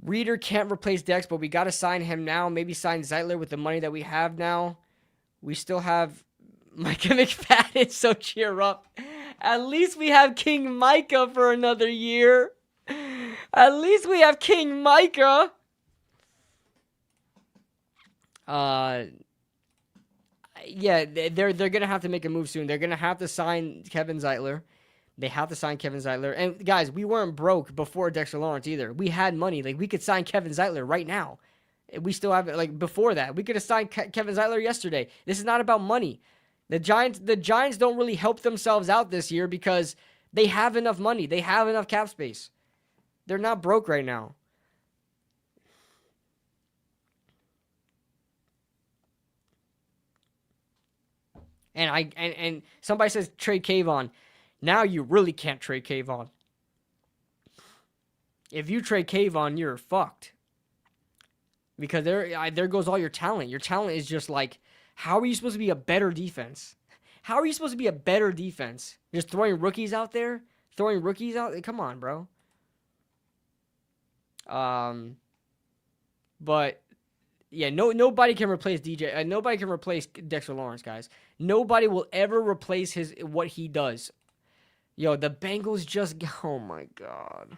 S1: Reader can't replace Dex, but we got to sign him now. Maybe sign Zeitler with the money that we have now. We still have Micah McFadden, so cheer up. At least we have King Micah for another year. At least we have King Micah. Yeah, they're gonna have to make a move soon. They're gonna have to sign Kevin Zeitler. They have to sign Kevin Zeitler. And guys, we weren't broke before Dexter Lawrence either. We had money. Like, we could sign Kevin Zeitler right now. We still have it. Like, before that, we could have signed Kevin Zeitler yesterday. This is not about money. The Giants don't really help themselves out this year because they have enough money. They have enough cap space. They're not broke right now. And somebody says trade Kayvon. Now you really can't trade Kayvon. If you trade Kayvon, you're fucked. Because there goes all your talent. Your talent is just like, how are you supposed to be a better defense? How are you supposed to be a better defense? Just throwing rookies out there? Throwing rookies out? Come on, bro. But yeah, nobody can replace DJ. Nobody can replace Dexter Lawrence, guys. Nobody will ever replace what he does. Yo, the Bengals just... Oh, my God.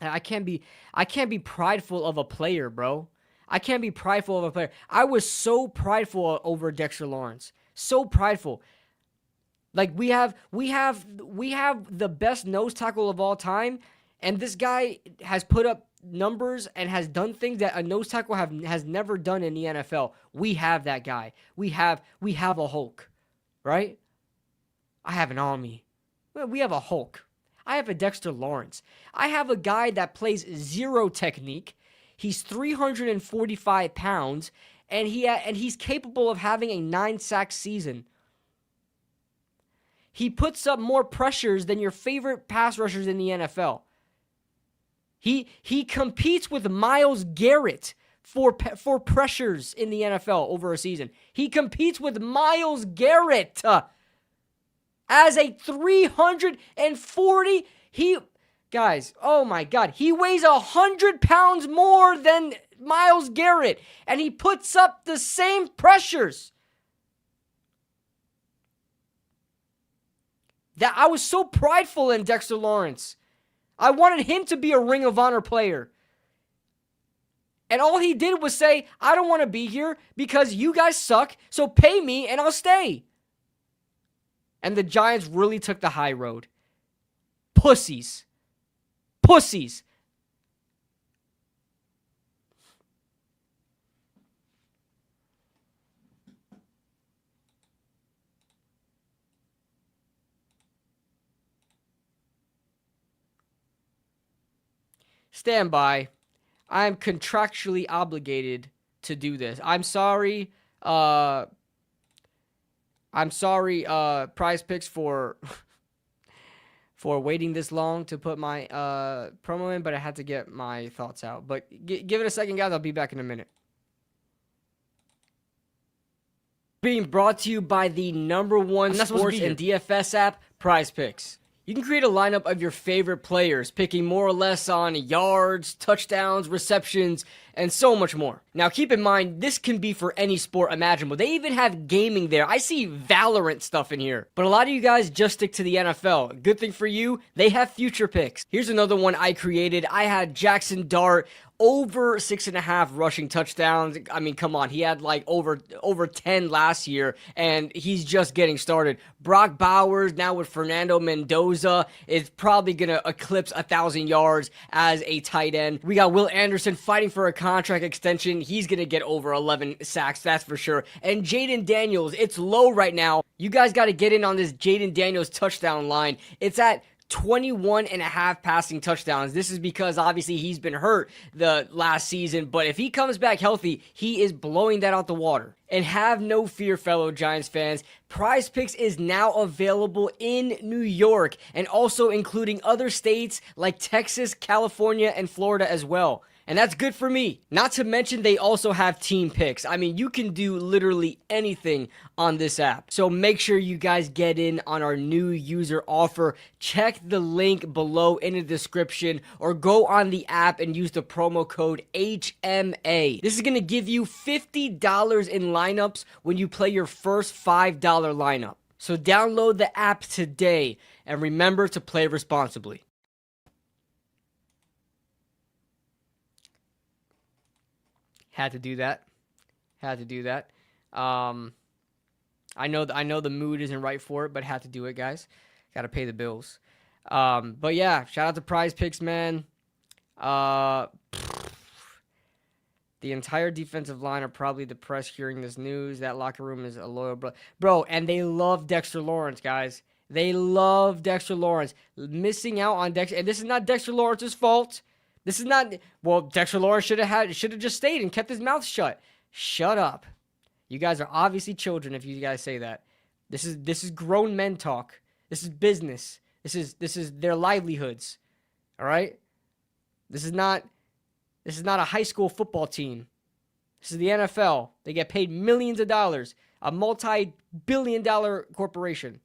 S1: I can't be prideful of a player, bro. I can't be prideful of a player. I was so prideful over Dexter Lawrence. So prideful. Like, we have the best nose tackle of all time, and this guy has put up numbers and has done things that a nose tackle has never done in the NFL. We have that guy. We have a Hulk, right? I have an army. We have a Hulk. I have a Dexter Lawrence. I have a guy that plays zero technique. He's 345 pounds, and he's capable of having a 9-sack season. He puts up more pressures than your favorite pass rushers in the NFL. He competes with Myles Garrett for pressures in the NFL over a season. He competes with Myles Garrett as a 340. Guys, oh my God, he weighs 100 pounds more than Myles Garrett, and he puts up the same pressures. That I was so prideful in Dexter Lawrence. I wanted him to be a Ring of Honor player. And all he did was say, I don't want to be here because you guys suck, so pay me and I'll stay. And the Giants really took the high road. Pussies. Pussies. Stand by. I'm contractually obligated to do this. I'm sorry. Prize Picks for waiting this long to put my promo in, but I had to get my thoughts out. But give it a second, guys. I'll be back in a minute. Being brought to you by the #1 sports and DFS app, Prize Picks. You can create a lineup of your favorite players, picking more or less on yards, touchdowns, receptions, and so much more. Now, keep in mind, this can be for any sport imaginable. They even have gaming there. I see Valorant stuff in here. But a lot of you guys just stick to the NFL. Good thing for you, they have future picks. Here's another one I created. I had Jackson Dart over 6.5 rushing touchdowns. I mean, come on. He had like over 10 last year, and he's just getting started. Brock Bowers, now with Fernando Mendoza, is probably going to eclipse 1,000 yards as a tight end. We got Will Anderson fighting for a contract extension. He's going to get over 11 sacks, that's for sure. And Jaden Daniels, it's low right now. You guys got to get in on this Jaden Daniels touchdown line. It's at 21.5 passing touchdowns. This is because obviously he's been hurt the last season, but if he comes back healthy, he is blowing that out the water. And have no fear, fellow Giants fans. Prize Picks is now available in New York and also including other states like Texas, California, and Florida as well. And that's good for me. Not to mention they also have team picks. I mean, you can do literally anything on this app. So make sure you guys get in on our new user offer. Check the link below in the description or go on the app and use the promo code HMA. This is going to give you $50 in lineups when you play your first $5 lineup. So download the app today and remember to play responsibly. Had to do that. I know the mood isn't right for it, but had to do it, guys. Got to pay the bills. But yeah, shout out to Prize Picks, man. The entire defensive line are probably depressed hearing this news. That locker room is a loyal bro, and they love Dexter Lawrence, guys. They love Dexter Lawrence. Missing out on Dexter, and this is not Dexter Lawrence's fault. This is not, well, Dexter Lawrence should have just stayed and kept his mouth shut. Shut up. You guys are obviously children if you guys say that. This is grown men talk. This is business. This is their livelihoods. All right? This is not a high school football team. This is the NFL. They get paid millions of dollars. A multi-billion-dollar corporation.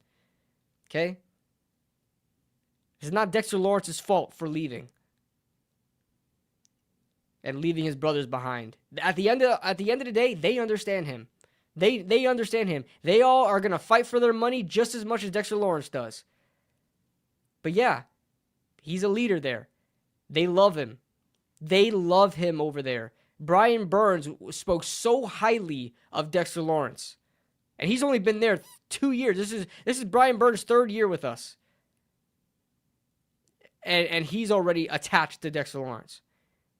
S1: Okay? This is not Dexter Lawrence's fault for leaving. And leaving his brothers behind. At the end of the day, they understand him. They understand him. They all are gonna fight for their money just as much as Dexter Lawrence does. But yeah, he's a leader there. They love him. They love him over there. Brian Burns spoke so highly of Dexter Lawrence, and he's only been there 2 years. This is Brian Burns' 3rd year with us, and he's already attached to Dexter Lawrence.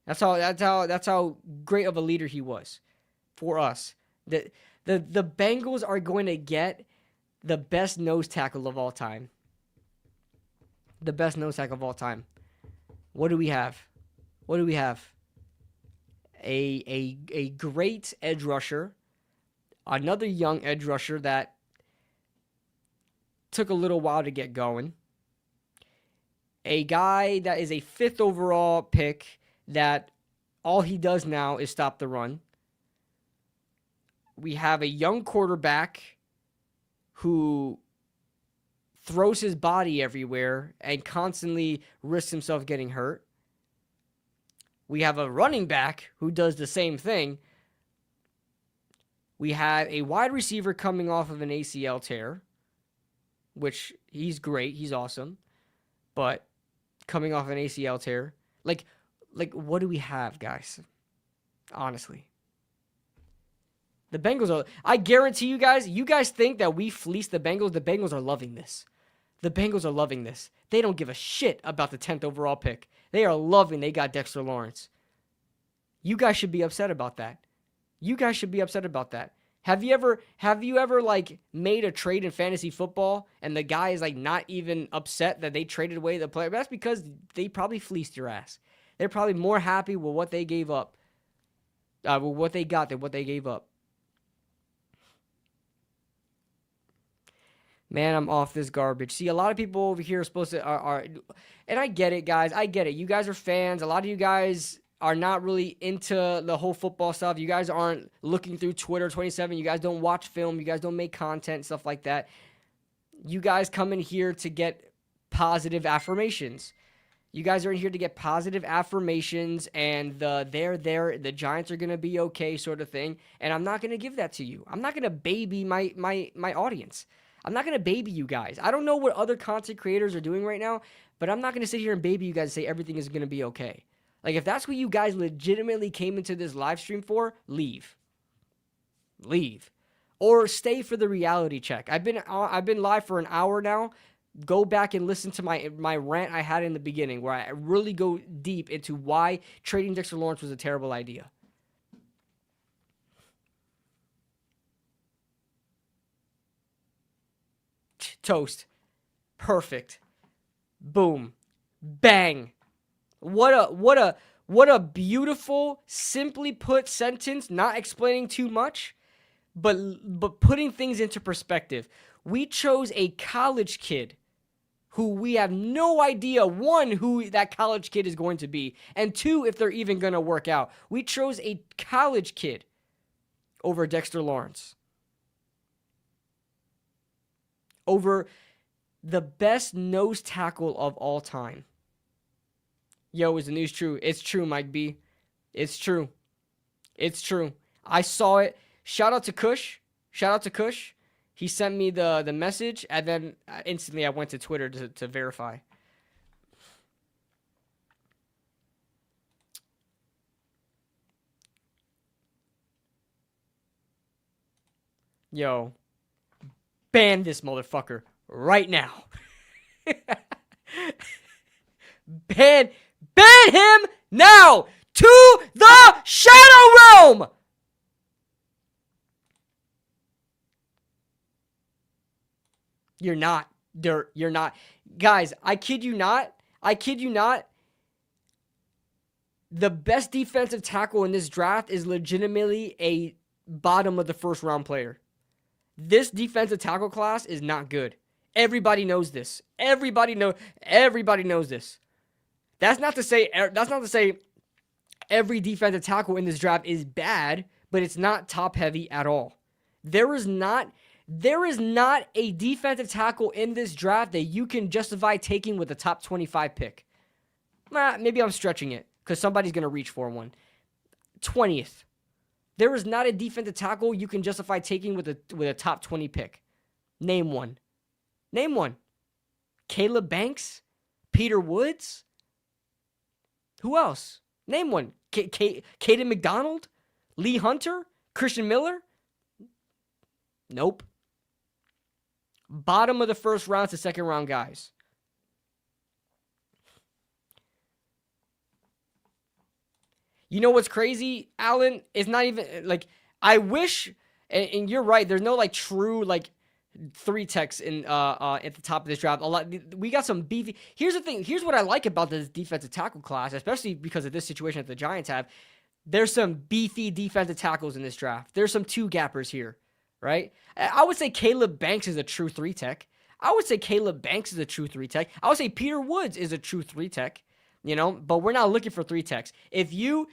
S1: That's how great of a leader he was for us. The Bengals are going to get the best nose tackle of all time. The best nose tackle of all time. What do we have? A great edge rusher. Another young edge rusher that took a little while to get going. A guy that is a 5th overall pick that All he does now is stop the run. We have a young quarterback who throws his body everywhere and constantly risks himself getting hurt. We have a running back who does the same thing. We have a wide receiver coming off of an ACL tear, which he's great. He's awesome. But coming off an ACL tear, like what do we have, guys? Honestly. The Bengals are, I guarantee you guys think that we fleeced the Bengals. The Bengals are loving this. The Bengals are loving this. They don't give a shit about the 10th overall pick. They are loving they got Dexter Lawrence. You guys should be upset about that. You guys should be upset about that. Have you ever like made a trade in fantasy football and the guy is like not even upset that they traded away the player? That's because they probably fleeced your ass. They're probably more happy with what they gave up, with what they got than what they gave up. Man, I'm off this garbage. See, a lot of people over here are supposed to are and I get it, guys. I get it. You guys are fans. A lot of you guys are not really into the whole football stuff. You guys aren't looking through Twitter 27. You guys don't watch film. You guys don't make content, stuff like that. You guys come in here to get positive affirmations. You guys are in here to get positive affirmations and the Giants are going to be okay sort of thing. And I'm not going to give that to you. I'm not going to baby my audience. I'm not going to baby you guys. I don't know what other content creators are doing right now, but I'm not going to sit here and baby you guys and say everything is going to be okay. Like, if that's what you guys legitimately came into this live stream for, leave. Leave. Or stay for the reality check. I've been live for an hour now. Go back and listen to my rant I had in the beginning where I really go deep into why trading Dexter Lawrence was a terrible idea. Toast. Perfect. Boom. Bang. What a beautiful, simply put sentence, not explaining too much, but putting things into perspective. We chose a college kid who we have no idea, one, who that college kid is going to be, and two, if they're even going to work out. We chose a college kid over Dexter Lawrence. Over the best nose tackle of all time. Yo, is the news true? It's true, Mike B. It's true. It's true. I saw it. Shout out to Kush. He sent me the message, and then instantly I went to Twitter to verify. Yo. Ban this motherfucker right now. Ban him now to the Shadow Realm. You're not. You're not. Guys, I kid you not. The best defensive tackle in this draft is legitimately a bottom of the first round player. This defensive tackle class is not good. Everybody knows this. Everybody knows this. That's not to say every defensive tackle in this draft is bad, but it's not top heavy at all. There is not a defensive tackle in this draft that you can justify taking with a top 25 pick. Maybe I'm stretching it because somebody's going to reach for one. 20th. There is not a defensive tackle you can justify taking with a top 20 pick. Name one. Caleb Banks? Peter Woods? Who else? Name one. Caden McDonald? Lee Hunter? Christian Miller? Nope. Bottom of the first round to second round guys. You know what's crazy, Alan? It's not even, like, I wish, and you're right, there's no, like, true, like, 3-techs in at the top of this draft. We got some beefy. Here's the thing. Here's what I like about this defensive tackle class, especially because of this situation that the Giants have. There's some beefy defensive tackles in this draft. There's some 2-gappers here, right? I would say Caleb Banks is a true 3-tech. I would say Peter Woods is a true 3-tech. But we're not looking for 3-techs. If you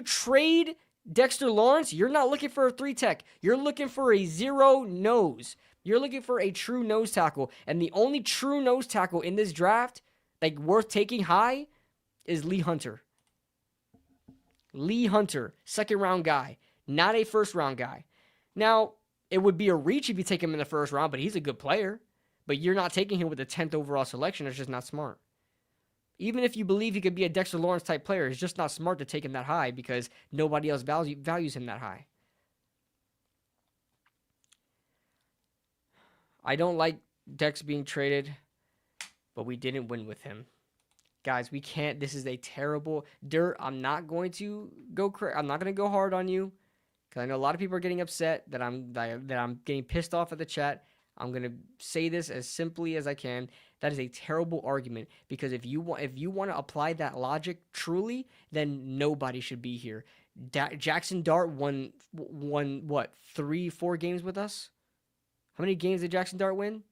S1: trade Dexter Lawrence, you're not looking for a 3-tech. You're looking for a 0 nose. You're looking for a true nose tackle. And the only true nose tackle in this draft, like worth taking high, is Lee Hunter. Lee Hunter, 2nd-round guy, not a 1st-round guy. Now, it would be a reach if you take him in the 1st round, but he's a good player. But you're not taking him with the 10th overall selection. It's just not smart. Even if you believe he could be a Dexter Lawrence type player, it's just not smart to take him that high because nobody else values him that high. I don't like Dex being traded, but we didn't win with him. Guys, we can't. This is a terrible dirt. I'm not going to go hard on you because I know a lot of people are getting upset that I'm getting pissed off at the chat. I'm going to say this as simply as I can. That is a terrible argument because if you want to apply that logic truly, then nobody should be here. Jackson Dart won what, 3-4 games with us? How many games did Jackson Dart win?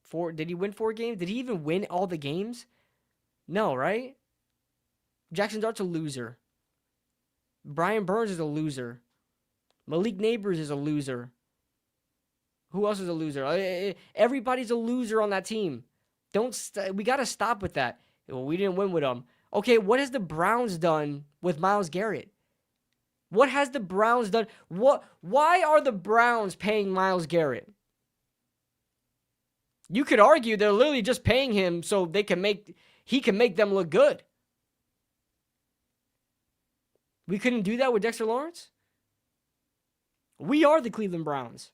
S1: 4. Did he win 4 games? Did he even win all the games? No, right? Jackson Dart's a loser. Brian Burns is a loser. Malik Neighbors is a loser. Who else is a loser? Everybody's a loser on that team. We got to stop with that. Well, we didn't win with them. Okay, what has the Browns done with Myles Garrett? What has the Browns done? Why are the Browns paying Myles Garrett? You could argue they're literally just paying him so he can make them look good. We couldn't do that with Dexter Lawrence? We are the Cleveland Browns.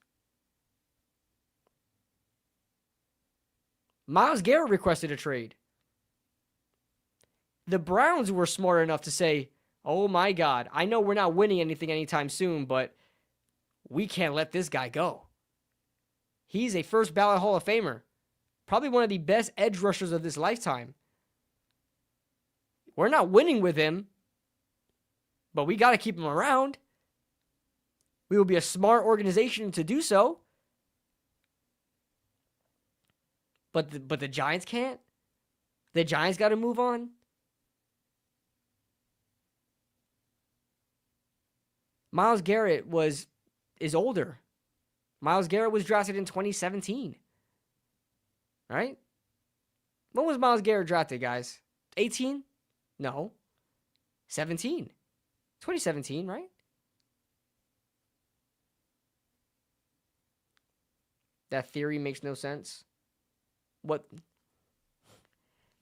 S1: Myles Garrett requested a trade. The Browns were smart enough to say, oh my God, I know we're not winning anything anytime soon, but we can't let this guy go. He's a first ballot Hall of Famer. Probably one of the best edge rushers of this lifetime. We're not winning with him, but we got to keep him around. We will be a smart organization to do so. But the Giants can't. The Giants got to move on. Myles Garrett is older. Myles Garrett was drafted in 2017. Right? When was Myles Garrett drafted, guys? 18? No. 17. 2017, right? That theory makes no sense. What?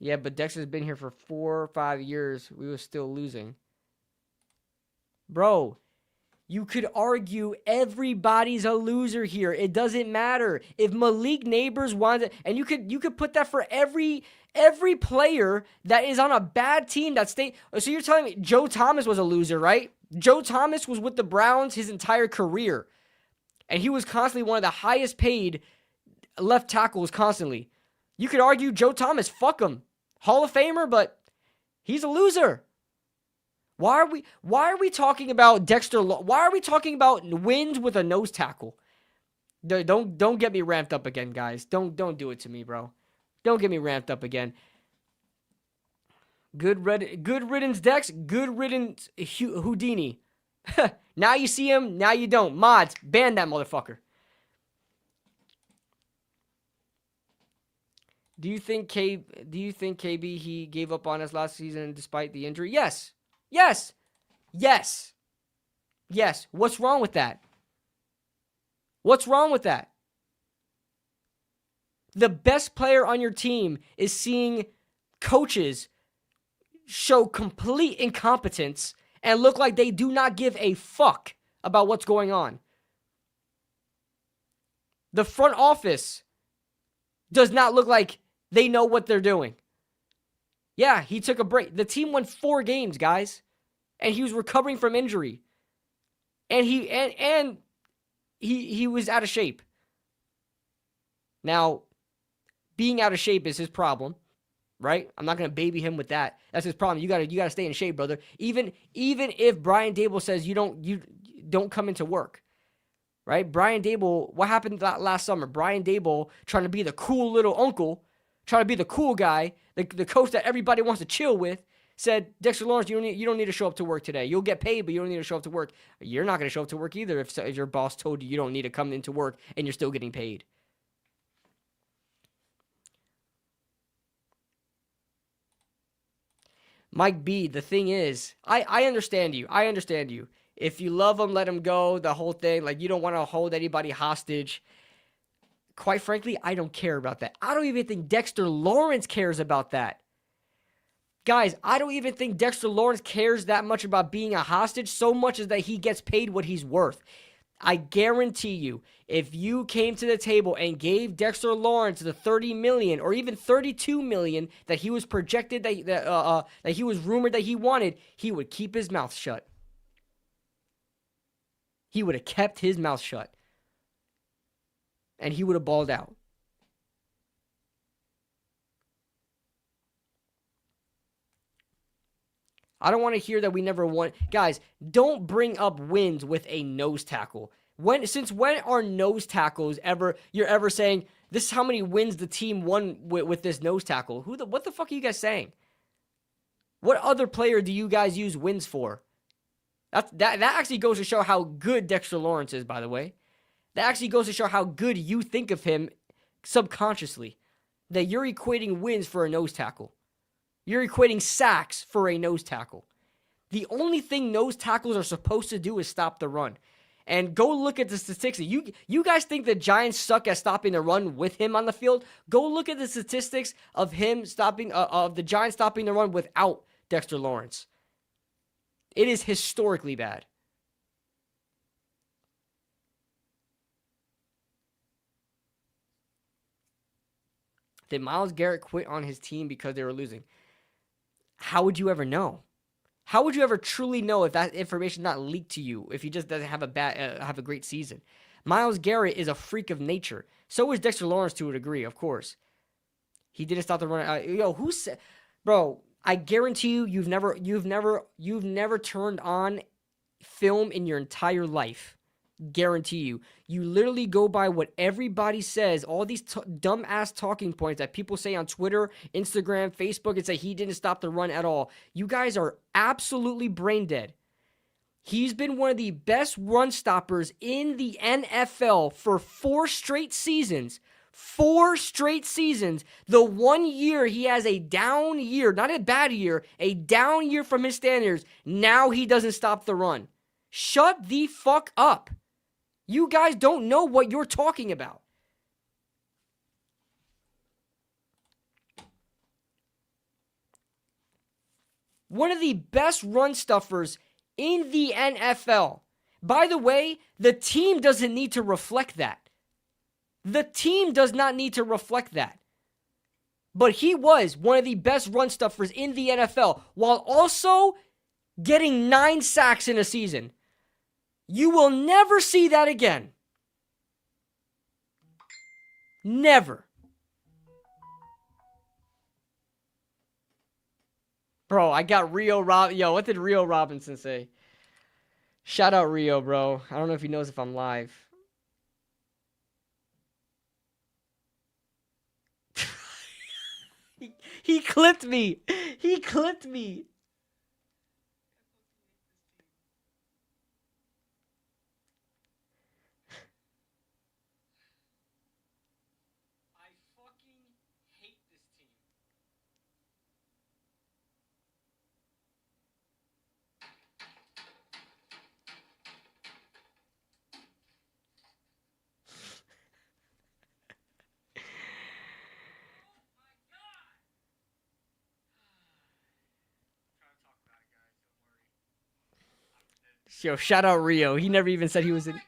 S1: Yeah, but Dexter's been here for 4 or 5 years. We were still losing. Bro, you could argue everybody's a loser here. It doesn't matter. If Malik Neighbors wanted, and you could put that for every player that is on a bad team that stay. So you're telling me Joe Thomas was a loser, right? Joe Thomas was with the Browns his entire career. And he was constantly one of the highest paid left tackles constantly. You could argue Joe Thomas, fuck him. Hall of Famer, but he's a loser. Why are we talking about Dexter? Why are we talking about wins with a nose tackle? Don't get me ramped up again, guys. Don't do it to me, bro. Don't get me ramped up again. Good riddance, Dex. Good riddance, Houdini. Now you see him. Now you don't. Mods, ban that motherfucker. Do you think KB he gave up on us last season despite the injury? Yes. What's wrong with that? The best player on your team is seeing coaches show complete incompetence and look like they do not give a fuck about what's going on. The front office does not look like they know what they're doing. Yeah, he took a break. The team won 4 games, guys, and he was recovering from injury. And he was out of shape. Now, being out of shape is his problem, right? I'm not going to baby him with that. That's his problem. You got to stay in shape, brother. Even if Brian Dable says you don't come into work. Right? Brian Dable, what happened last summer? Brian Dable trying to be the cool little uncle trying to be the cool guy, the coach that everybody wants to chill with, said, Dexter Lawrence, you don't need to show up to work today. You'll get paid, but you don't need to show up to work. You're not going to show up to work either if your boss told you don't need to come into work and you're still getting paid. Mike B, the thing is, I understand you. I understand you. If you love him, let him go, the whole thing. Like, you don't want to hold anybody hostage. Quite frankly, I don't care about that. I don't even think Dexter Lawrence cares about that. Guys, I don't even think Dexter Lawrence cares that much about being a hostage, so much as that he gets paid what he's worth. I guarantee you, if you came to the table and gave Dexter Lawrence the $30 million or even $32 million that he was projected, that he was rumored that he wanted, he would keep his mouth shut. He would have kept his mouth shut. And he would have balled out. I don't want to hear that we never won. Guys, don't bring up wins with a nose tackle. Since when are nose tackles you're ever saying, this is how many wins the team won with this nose tackle? What the fuck are you guys saying? What other player do you guys use wins for? That actually goes to show how good Dexter Lawrence is, by the way. That actually goes to show how good you think of him subconsciously. That you're equating wins for a nose tackle. You're equating sacks for a nose tackle. The only thing nose tackles are supposed to do is stop the run. And go look at the statistics. You guys think the Giants suck at stopping the run with him on the field? Go look at the statistics of him of the Giants stopping the run without Dexter Lawrence. It is historically bad. Did Myles Garrett quit on his team because they were losing? How would you ever know? How would you ever truly know if that information not leaked to you, if he just doesn't have a great season? Myles Garrett is a freak of nature. So is Dexter Lawrence to a degree, of course. He didn't stop the run. Who said, bro? I guarantee you've never turned on film in your entire life. Guarantee you. You literally go by what everybody says, all these dumb-ass talking points that people say on Twitter, Instagram, Facebook, and say he didn't stop the run at all. You guys are absolutely brain dead. He's been one of the best run stoppers in the NFL for 4 straight seasons. 4 straight seasons. The 1 year he has a down year, not a bad year, a down year from his standards. Now he doesn't stop the run. Shut the fuck up. You guys don't know what you're talking about. One of the best run stuffers in the NFL. By the way, the team doesn't need to reflect that. The team does not need to reflect that. But he was one of the best run stuffers in the NFL while also getting 9 sacks in a season. You will never see that again. Never. Bro, I got Yo, what did Rio Robinson say? Shout out Rio, bro. I don't know if he knows if I'm live. He clipped me. He clipped me. Yo, shout out Rio. He never even said he was in.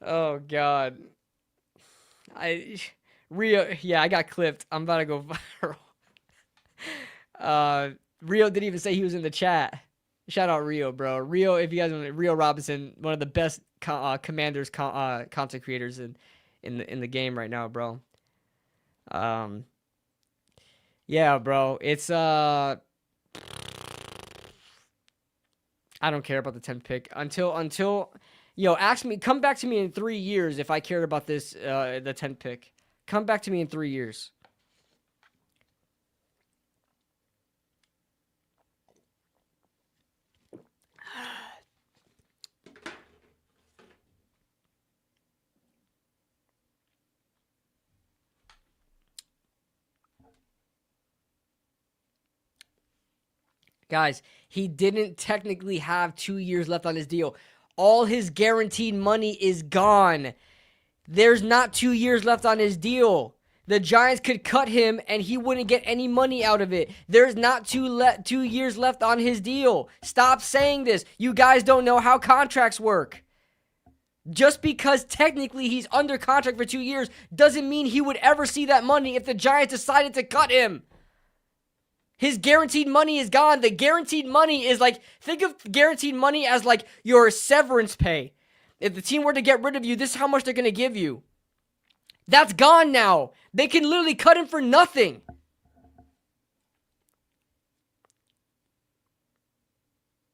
S1: Oh God. Rio, yeah, I got clipped. I'm about to go viral. Rio didn't even say he was in the chat. Shout out Rio, bro. Rio, if you guys want, Rio Robinson, one of the best Commanders content creators in the game right now, bro. Yeah, bro. It's I don't care about the 10th pick until ask me, come back to me in 3 years if I cared about this the 10th pick. Come back to me in 3 years. Guys, he didn't technically have 2 years left on his deal. All his guaranteed money is gone. There's not 2 years left on his deal. The Giants could cut him and he wouldn't get any money out of it. There's not 2 years left on his deal. Stop saying this. You guys don't know how contracts work. Just because technically he's under contract for 2 years doesn't mean he would ever see that money if the Giants decided to cut him. His guaranteed money is gone. The guaranteed money is like, think of guaranteed money as like your severance pay. If the team were to get rid of you, this is how much they're going to give you. That's gone now. They can literally cut him for nothing.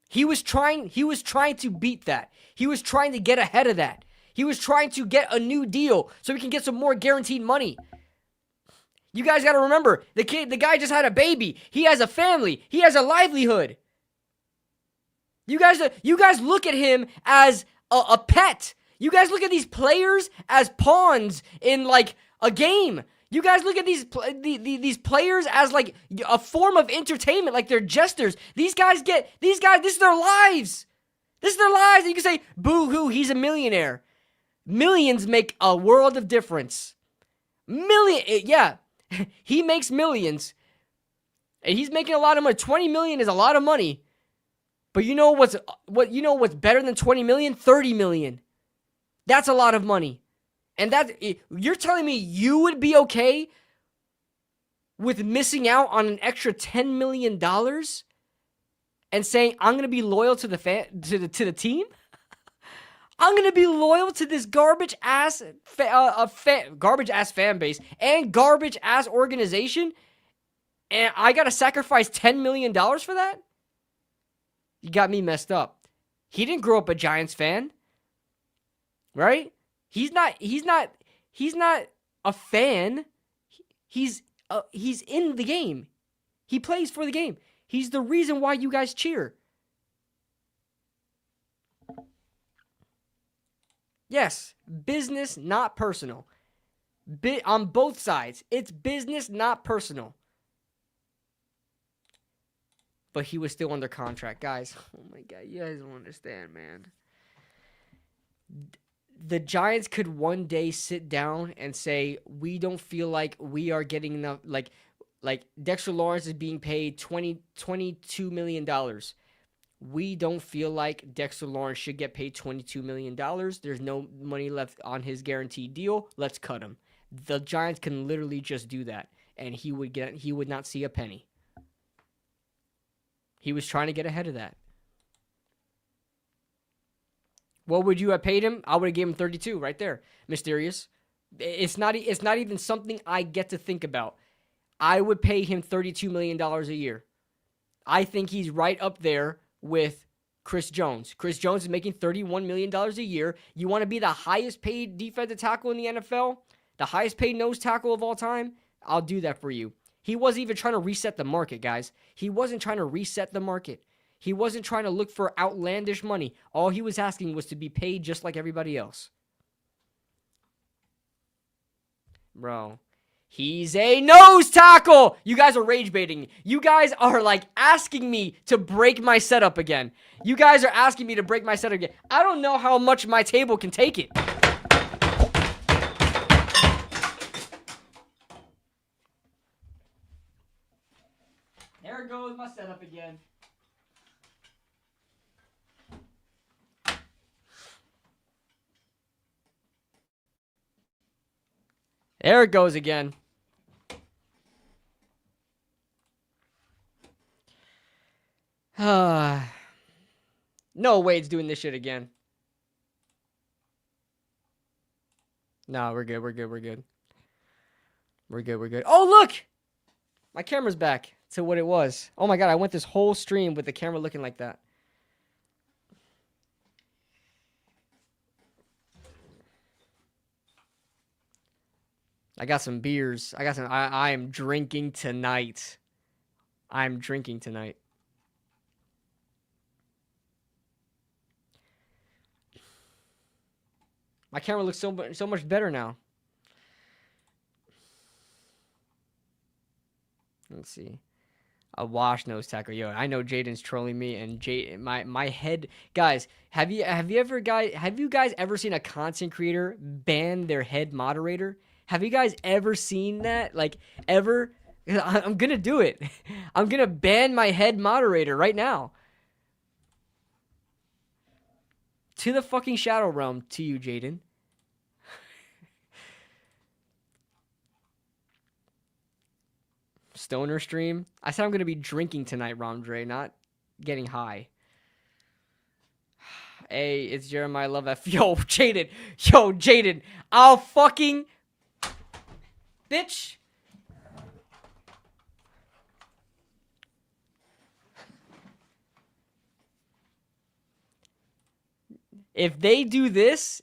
S1: He was trying to beat that. He was trying to get ahead of that. He was trying to get a new deal so he can get some more guaranteed money. You guys got to remember, the guy just had a baby. He has a family. He has a livelihood. You guys look at him as a pet. You guys look at these players as pawns in like a game. You guys look at these players as like a form of entertainment, like they're jesters. These guys, this is their lives. This is their lives. And you can say, boo-hoo, he's a millionaire. Millions make a world of difference. Yeah. He makes millions. And he's making a lot of money. 20 million is a lot of money. But you know what's better than 20 million? 30 million. That's a lot of money. And you're telling me you would be okay with missing out on an extra $10 million and saying, I'm going to be loyal to the team? I'm going to be loyal to this garbage-ass fan base and garbage-ass organization, and I got to sacrifice $10 million for that? You got me messed up. He didn't grow up a Giants fan, right? He's not a fan. He's in the game. He plays for the game. He's the reason why you guys cheer. Yes, business, not personal. On both sides. It's business, not personal. But he was still under contract. Guys, oh my God, you guys don't understand, man. The Giants could one day sit down and say, we don't feel like we are getting enough. Like Dexter Lawrence is being paid $22 million. We don't feel like Dexter Lawrence should get paid $22 million. There's no money left on his guaranteed deal. Let's cut him. The Giants can literally just do that, and he would not see a penny. He was trying to get ahead of that. What would you have paid him? I would have given him 32 right there. Mysterious. It's not even something I get to think about. I would pay him $32 million a year. I think he's right up there with Chris Jones. Chris Jones is making $31 million a year. You want to be the highest paid defensive tackle in the NFL? The highest paid nose tackle of all time? I'll do that for you. He wasn't even trying to reset the market, guys. He wasn't trying to reset the market. He wasn't trying to look for outlandish money. All he was asking was to be paid just like everybody else. Bro, he's a nose tackle. You guys are rage baiting. You guys are like asking me to break my setup again. You guys are asking me to break my setup again. I don't know how much my table can take it. There goes my setup again. There it goes again. No way it's doing this shit again. No, we're good. We're good. Oh, look! My camera's back to what it was. Oh my God, I went this whole stream with the camera looking like that. I got some beers. I am drinking tonight. I'm drinking tonight. My camera looks so much better now. Let's see. A wash nose tackle. Yo, I know Jaden's trolling me, and my head. Guys, have you guys ever seen a content creator ban their head moderator? Have you guys ever seen that? Like, ever? I'm gonna do it. I'm gonna ban my head moderator right now. To the fucking Shadow Realm, to you, Jaden. Stoner stream. I said I'm gonna be drinking tonight, Ramdre, not getting high. Hey, it's Jeremiah Love F. Yo, Jaden. I'll fucking bitch. If they do this,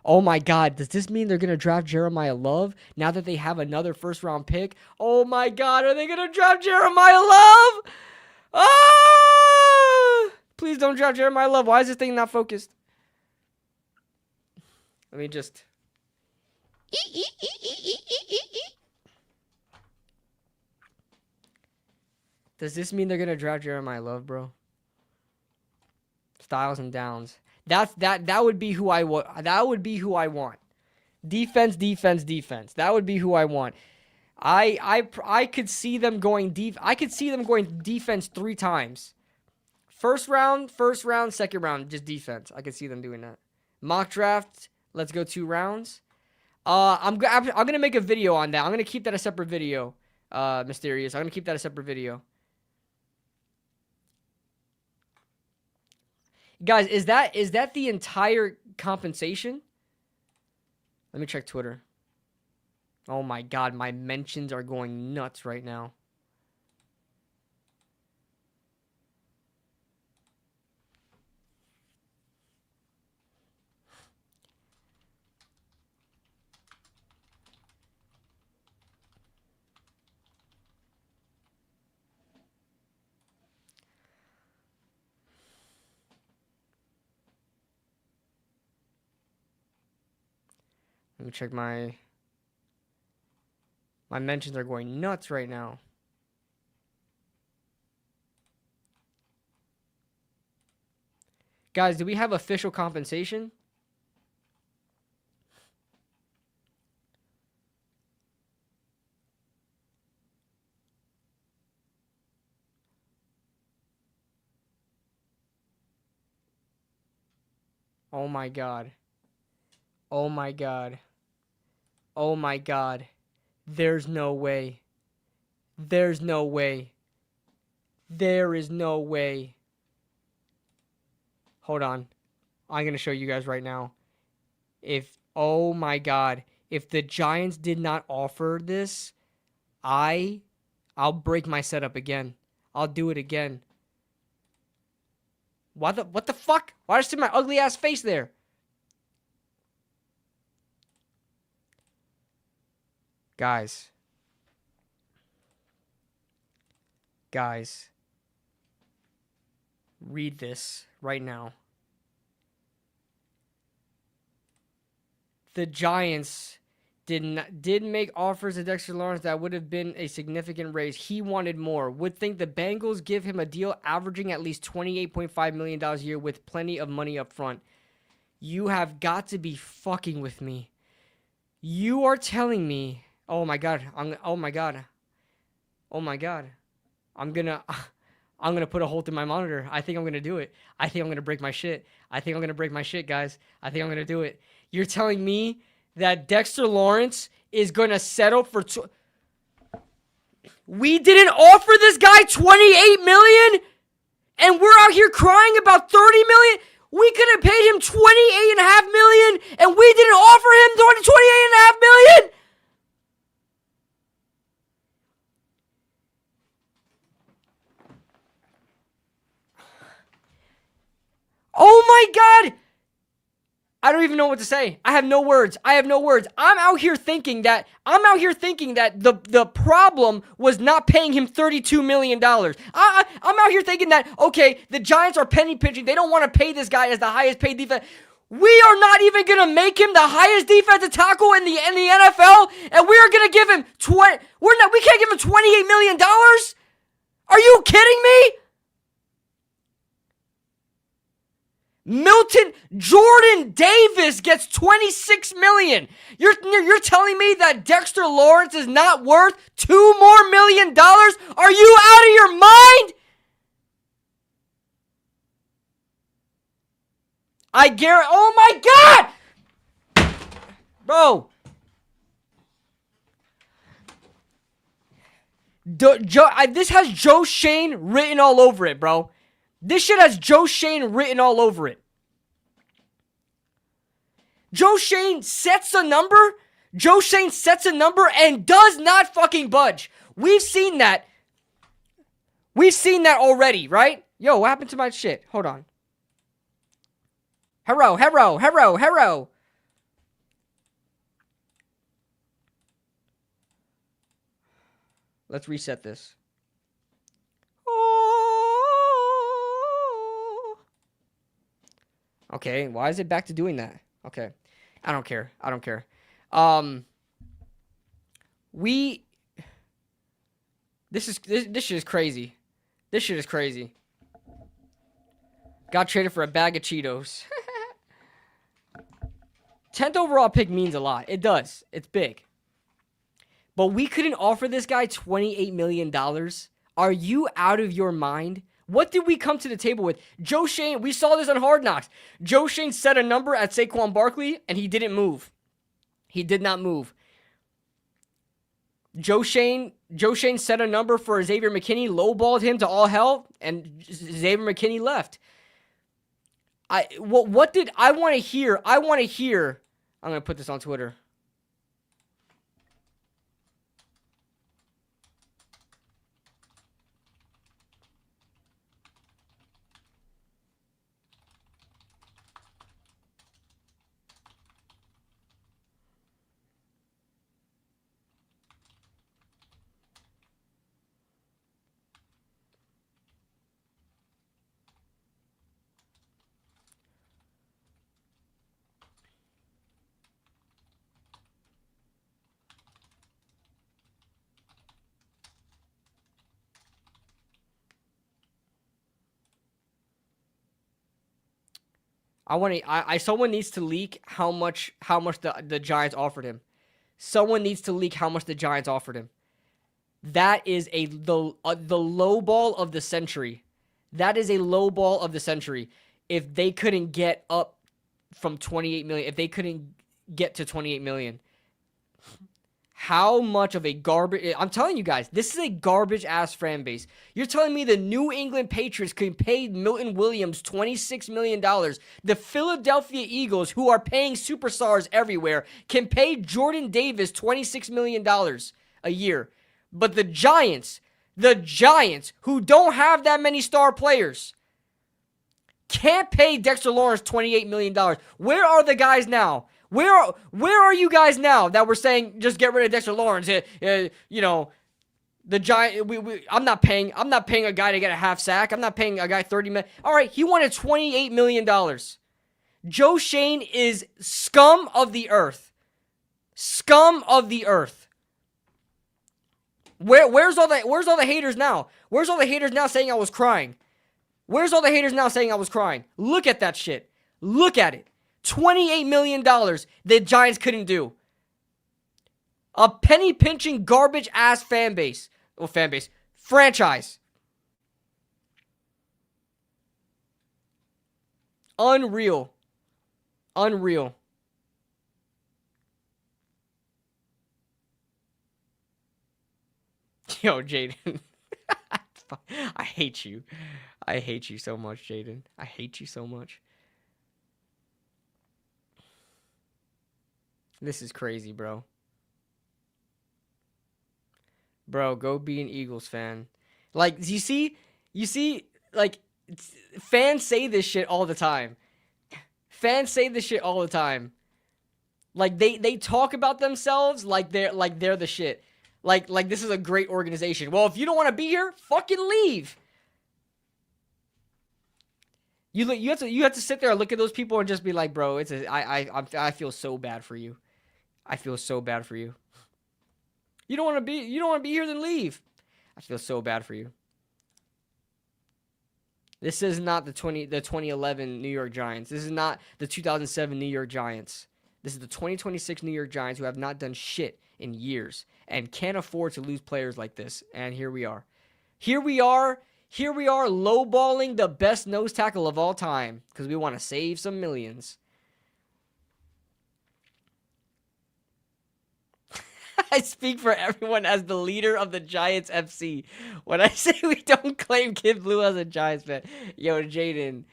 S1: oh my God, does this mean they're going to draft Jeremiah Love now that they have another first round pick? Oh my God, are they going to draft Jeremiah Love? Ah! Please don't draft Jeremiah Love. Why is this thing not focused? Let me just. Does this mean they're going to draft Jeremiah Love, bro? Styles and Downs. That would be who I want. Defense. That would be who I want. I could see them going defense 3 times. First round, second round, just defense. I could see them doing that. Mock draft. Let's go 2 rounds. I'm gonna make a video on that. I'm gonna keep that a separate video. Mysterious. I'm gonna keep that a separate video. Guys, is that the entire compensation? Let me check Twitter. Oh my God, my mentions are going nuts right now. Let me check my mentions are going nuts right now. Guys, do we have official compensation? Oh my God. Oh my God. Oh my God. There's no way. There's no way. There is no way. Hold on. I'm going to show you guys right now. Oh my God. If the Giants did not offer this, I'll break my setup again. I'll do it again. What the fuck? Why did I see my ugly ass face there? Guys, read this right now. The Giants did make offers to Dexter Lawrence that would have been a significant raise. He wanted more. Would think the Bengals give him a deal averaging at least $28.5 million a year with plenty of money up front. You have got to be fucking with me. You are telling me... Oh my God. Oh my God. I'm gonna put a hole through my monitor. I think I'm gonna do it. I think I'm gonna break my shit. Guys. I think I'm gonna do it. You're telling me that Dexter Lawrence is gonna settle for... We didn't offer this guy $28 million, and we're out here crying about $30 million. We could have paid him $28.5 million, and we didn't offer him $28.5 million. Oh my God! I don't even know what to say. I have no words. I'm out here thinking that the problem was not paying him $32 million. I'm out here thinking that, okay, the Giants are penny pinching. They don't want to pay this guy as the highest paid defense. We are not even going to make him the highest defensive tackle in the NFL, and we are going to give him we can't give him $28 million? Are you kidding me? Jordan Davis gets $26 million. You're telling me that Dexter Lawrence is not worth $2 more million? Are you out of your mind? I guarantee. Oh my God, bro. This has Joe Shane written all over it, bro. This shit has Joe Shane written all over it. Joe Shane sets a number. Joe Shane sets a number and does not fucking budge. We've seen that. We've seen that already, right? Yo, what happened to my shit? Hold on. Hero. Let's reset this. Okay, why is it back to doing that? Okay, I don't care. This shit is crazy. Got traded for a bag of Cheetos. 10th overall pick means a lot. It does. It's big. But we couldn't offer this guy $28 million. Are you out of your mind? What did we come to the table with? Joe Shane, we saw this on Hard Knocks. Joe Shane set a number at Saquon Barkley, and he didn't move. He did not move. Joe Shane set a number for Xavier McKinney, lowballed him to all hell, and Xavier McKinney left. What did I want to hear? I'm going to put this on Twitter. Someone needs to leak how much the Giants offered him. Someone needs to leak how much the Giants offered him. That is the low ball of the century. That is a low ball of the century. If they couldn't get up from 28 million, if they couldn't get to 28 million, how much of a garbage... I'm telling you guys, this is a garbage-ass fan base. You're telling me the New England Patriots could pay Milton Williams $26 million. The Philadelphia Eagles, who are paying superstars everywhere, can pay Jordan Davis $26 million a year. But the Giants, who don't have that many star players, can't pay Dexter Lawrence $28 million. Where are the guys now? Where are you guys now that we're saying just get rid of Dexter Lawrence? The Giant. I'm not paying a guy to get a half sack. I'm not paying a guy $30 million. All right, he wanted $28 million. Joe Shane is scum of the earth. Scum of the earth. Where's all the haters now? Where's all the haters now saying I was crying? Where's all the haters now saying I was crying? Look at that shit. Look at it. $28 million the Giants couldn't do. A penny-pinching, garbage-ass fan base. Well, fan base. Franchise. Unreal. Unreal. Yo, Jaden. I hate you. I hate you so much, Jaden. I hate you so much. This is crazy, bro. Bro, go be an Eagles fan. Like, you see, like, fans say this shit all the time. Fans say this shit all the time. Like they talk about themselves like they're the shit. Like this is a great organization. Well, if you don't want to be here, fucking leave. You have to sit there and look at those people and just be like, bro, I feel so bad for you. I feel so bad for you. You don't want to be here, then leave. I feel so bad for you. This is not the 2011 New York Giants. This is not the 2007 New York Giants. This is the 2026 New York Giants who have not done shit in years and can't afford to lose players like this. And here we are. Here we are lowballing the best nose tackle of all time because we want to save some millions. I speak for everyone as the leader of the Giants FC. When I say we don't claim Kid Blue as a Giants fan. Yo, Jaden.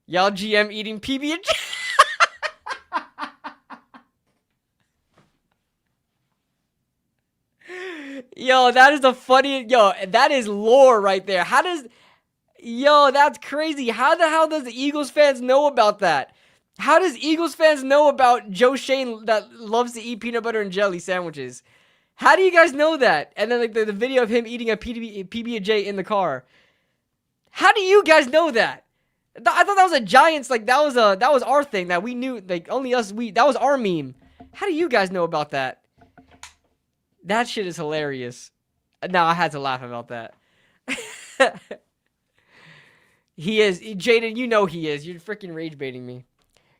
S1: Y'all GM eating PB and J. Yo, that is the funniest. Yo, that is lore right there. Yo, that's crazy. How the hell does the Eagles fans know about that? How does Eagles fans know about Joe Shane that loves to eat peanut butter and jelly sandwiches? How do you guys know that? And then like the video of him eating a PB&J in the car. How do you guys know that? I thought that was a Giants, like that was our thing that we knew, like only us, that was our meme. How do you guys know about that? That shit is hilarious. No, I had to laugh about that. He is. Jaden, you know he is. You're freaking rage baiting me.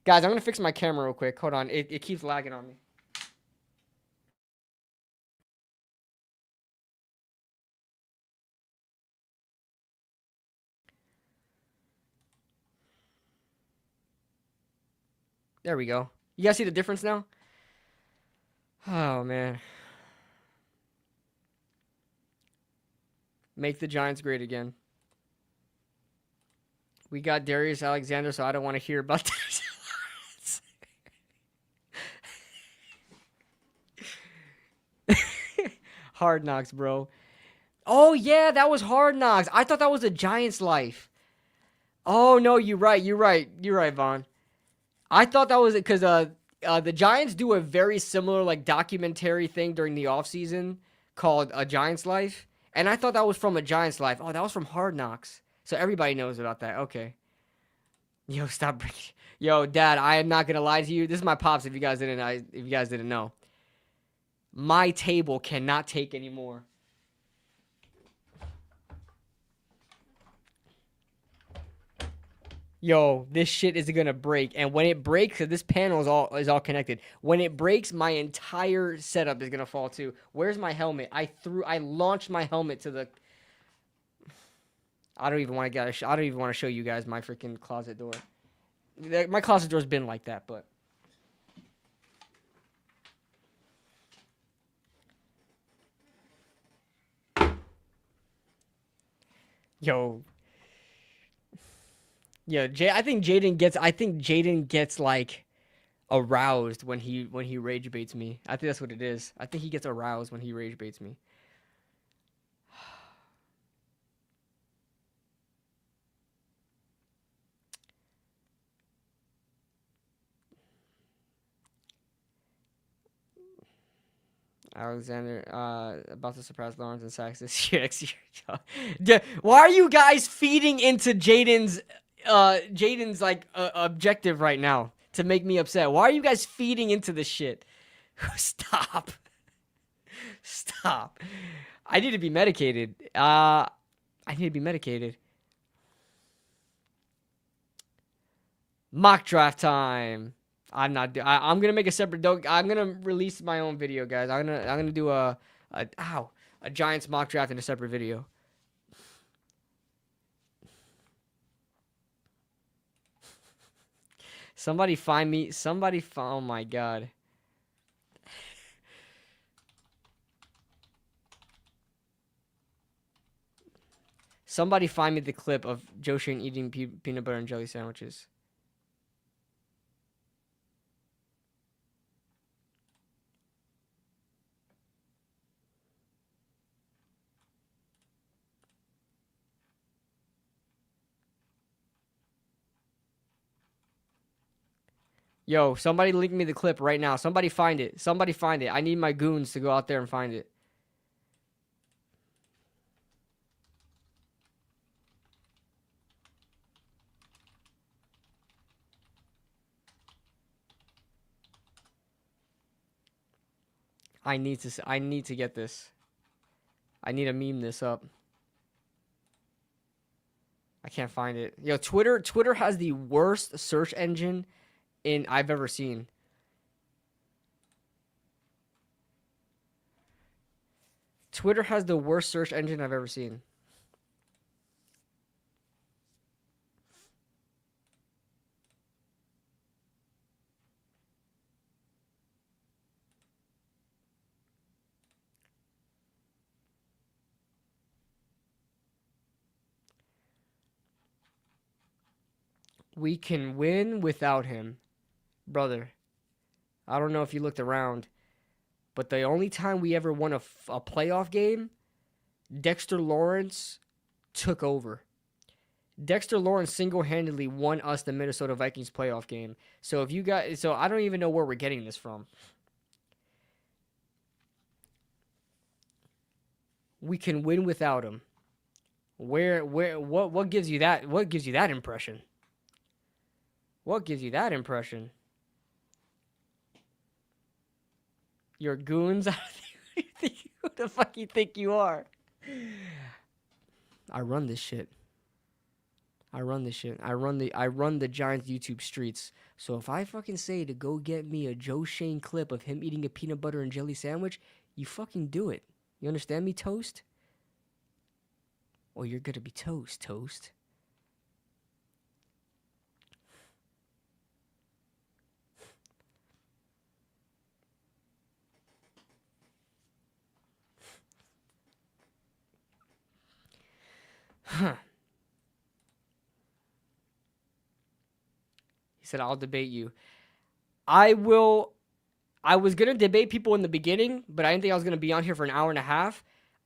S1: Guys, I'm going to fix my camera real quick. Hold on. It keeps lagging on me. There we go. You guys see the difference now? Oh, man. Make the Giants great again. We got Darius Alexander, so I don't want to hear about Dexter Lawrence. Hard Knocks, bro. Oh, yeah, that was Hard Knocks. I thought that was a Giants life. Oh, no, you're right. You're right, Vaughn. I thought that was it because the Giants do a very similar like documentary thing during the offseason called A Giants Life. And I thought that was from A Giants Life. Oh, that was from Hard Knocks. So everybody knows about that. Okay. Yo, stop breaking. Yo, Dad, I am not gonna lie to you. This is my pops. If you guys didn't know, my table cannot take anymore. Yo, this shit is gonna break, and when it breaks, cause this panel is all connected. When it breaks, my entire setup is gonna fall too. Where's my helmet? I launched my helmet to the. I don't even want to show you guys my freaking closet door. My closet door's been like that, but. Yo. Yeah, I think Jaden gets like aroused when he rage baits me. I think that's what it is. I think he gets aroused when he rage baits me. Alexander about to surpass Lawrence and sacks this year. Why are you guys feeding into Jaden's like objective right now to make me upset? Why are you guys feeding into this shit? Stop. I need to be medicated. Mock draft time. I'm gonna make a separate. I'm gonna release my own video, guys. I'm gonna do a Giants mock draft in a separate video. Somebody find me. Oh my god. Somebody find me the clip of Joe Shane eating peanut butter and jelly sandwiches. Yo, somebody link me the clip right now. Somebody find it. Somebody find it. I need my goons to go out there and find it. I need to get this. I need to meme this up. I can't find it. Yo, Twitter has the worst search engine I've ever seen. Twitter has the worst search engine I've ever seen. We can win without him. Brother, I don't know if you looked around, but the only time we ever won a playoff game, Dexter Lawrence took over. Dexter Lawrence single-handedly won us the Minnesota Vikings playoff game. So I don't even know where we're getting this from. We can win without him. What gives you that? What gives you that impression? What gives you that impression? Your goons? Who the fuck you think you are? I run this shit. I run the Giants YouTube streets. So if I fucking say to go get me a Joe Shane clip of him eating a peanut butter and jelly sandwich, you fucking do it. You understand me, Toast? Or you're gonna be toast. Huh. He said, I'll debate you. I was going to debate people in the beginning, but I didn't think I was going to be on here for an hour and a half.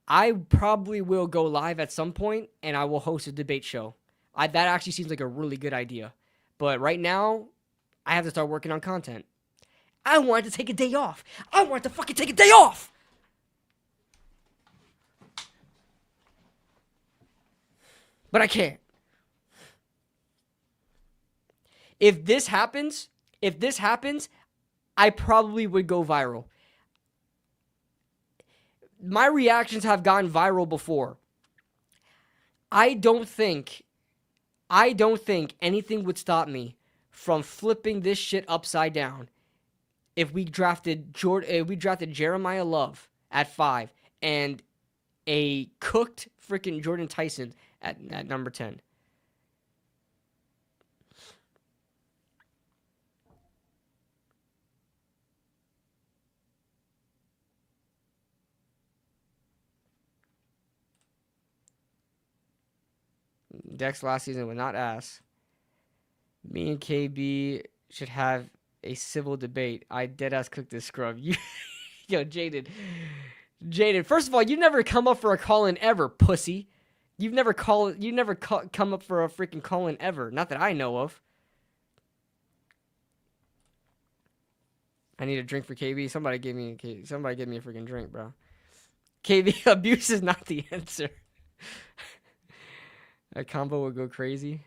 S1: I probably will go live at some point, and I will host a debate show. That actually seems like a really good idea. But right now, I have to start working on content. I wanted to take a day off. I wanted to fucking take a day off. But I can't. If this happens, I probably would go viral. My reactions have gone viral before. I don't think anything would stop me from flipping this shit upside down if we drafted Jeremiah Love at 5 and a cooked freaking Jordan Tyson at number 10. Dex last season was not ass. Me and KB should have a civil debate. I deadass cooked this scrub. Yo, Jaden. First of all, you never come up for a call-in ever, pussy. You never come up for a freaking call-in ever. Not that I know of. I need a drink for KB. Somebody give me a freaking drink, bro. KB, abuse is not the answer. A combo would go crazy.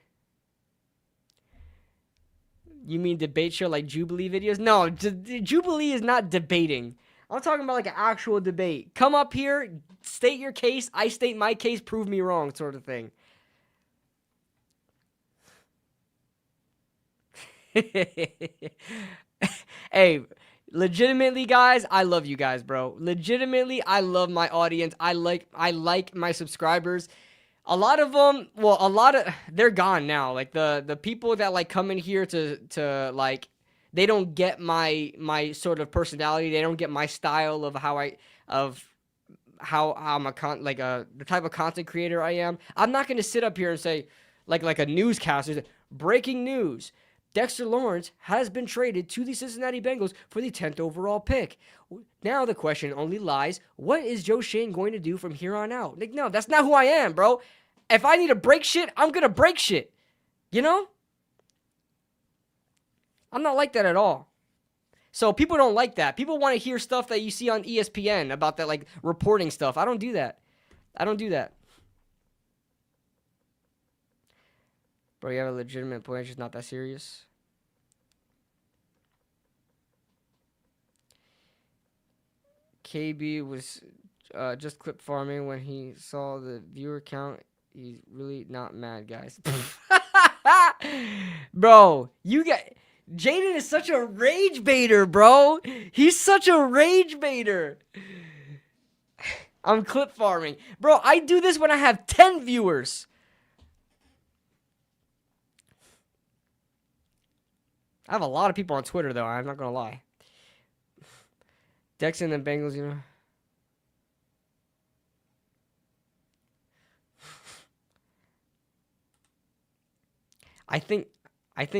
S1: You mean debate show like Jubilee videos? No, Jubilee is not debating. I'm talking about like an actual debate. Come up here, state your case, I state my case, prove me wrong, sort of thing. Hey, legitimately, guys, I love you guys, bro. Legitimately, I love my audience. I like my subscribers. A lot of them, they're gone now. Like the people that like come in here to like, they don't get my sort of personality. They don't get my style of how I'm the type of content creator I am. I'm not gonna sit up here and say like a newscaster. Breaking news: Dexter Lawrence has been traded to the Cincinnati Bengals for the 10th overall pick. Now the question only lies: what is Joe Shane going to do from here on out? Like, no, that's not who I am, bro. If I need to break shit, I'm gonna break shit. You know? I'm not like that at all. So people don't like that. People want to hear stuff that you see on ESPN about that, like, reporting stuff. I don't do that. I don't do that. Bro, you have a legitimate point. It's just not that serious. KB was just clip farming when he saw the viewer count. He's really not mad, guys. Bro, you got... Jaden is such a rage baiter, bro. He's such a rage baiter. I'm clip farming. Bro, I do this when I have 10 viewers. I have a lot of people on Twitter, though. I'm not going to lie. Dex and the Bengals, you know. I think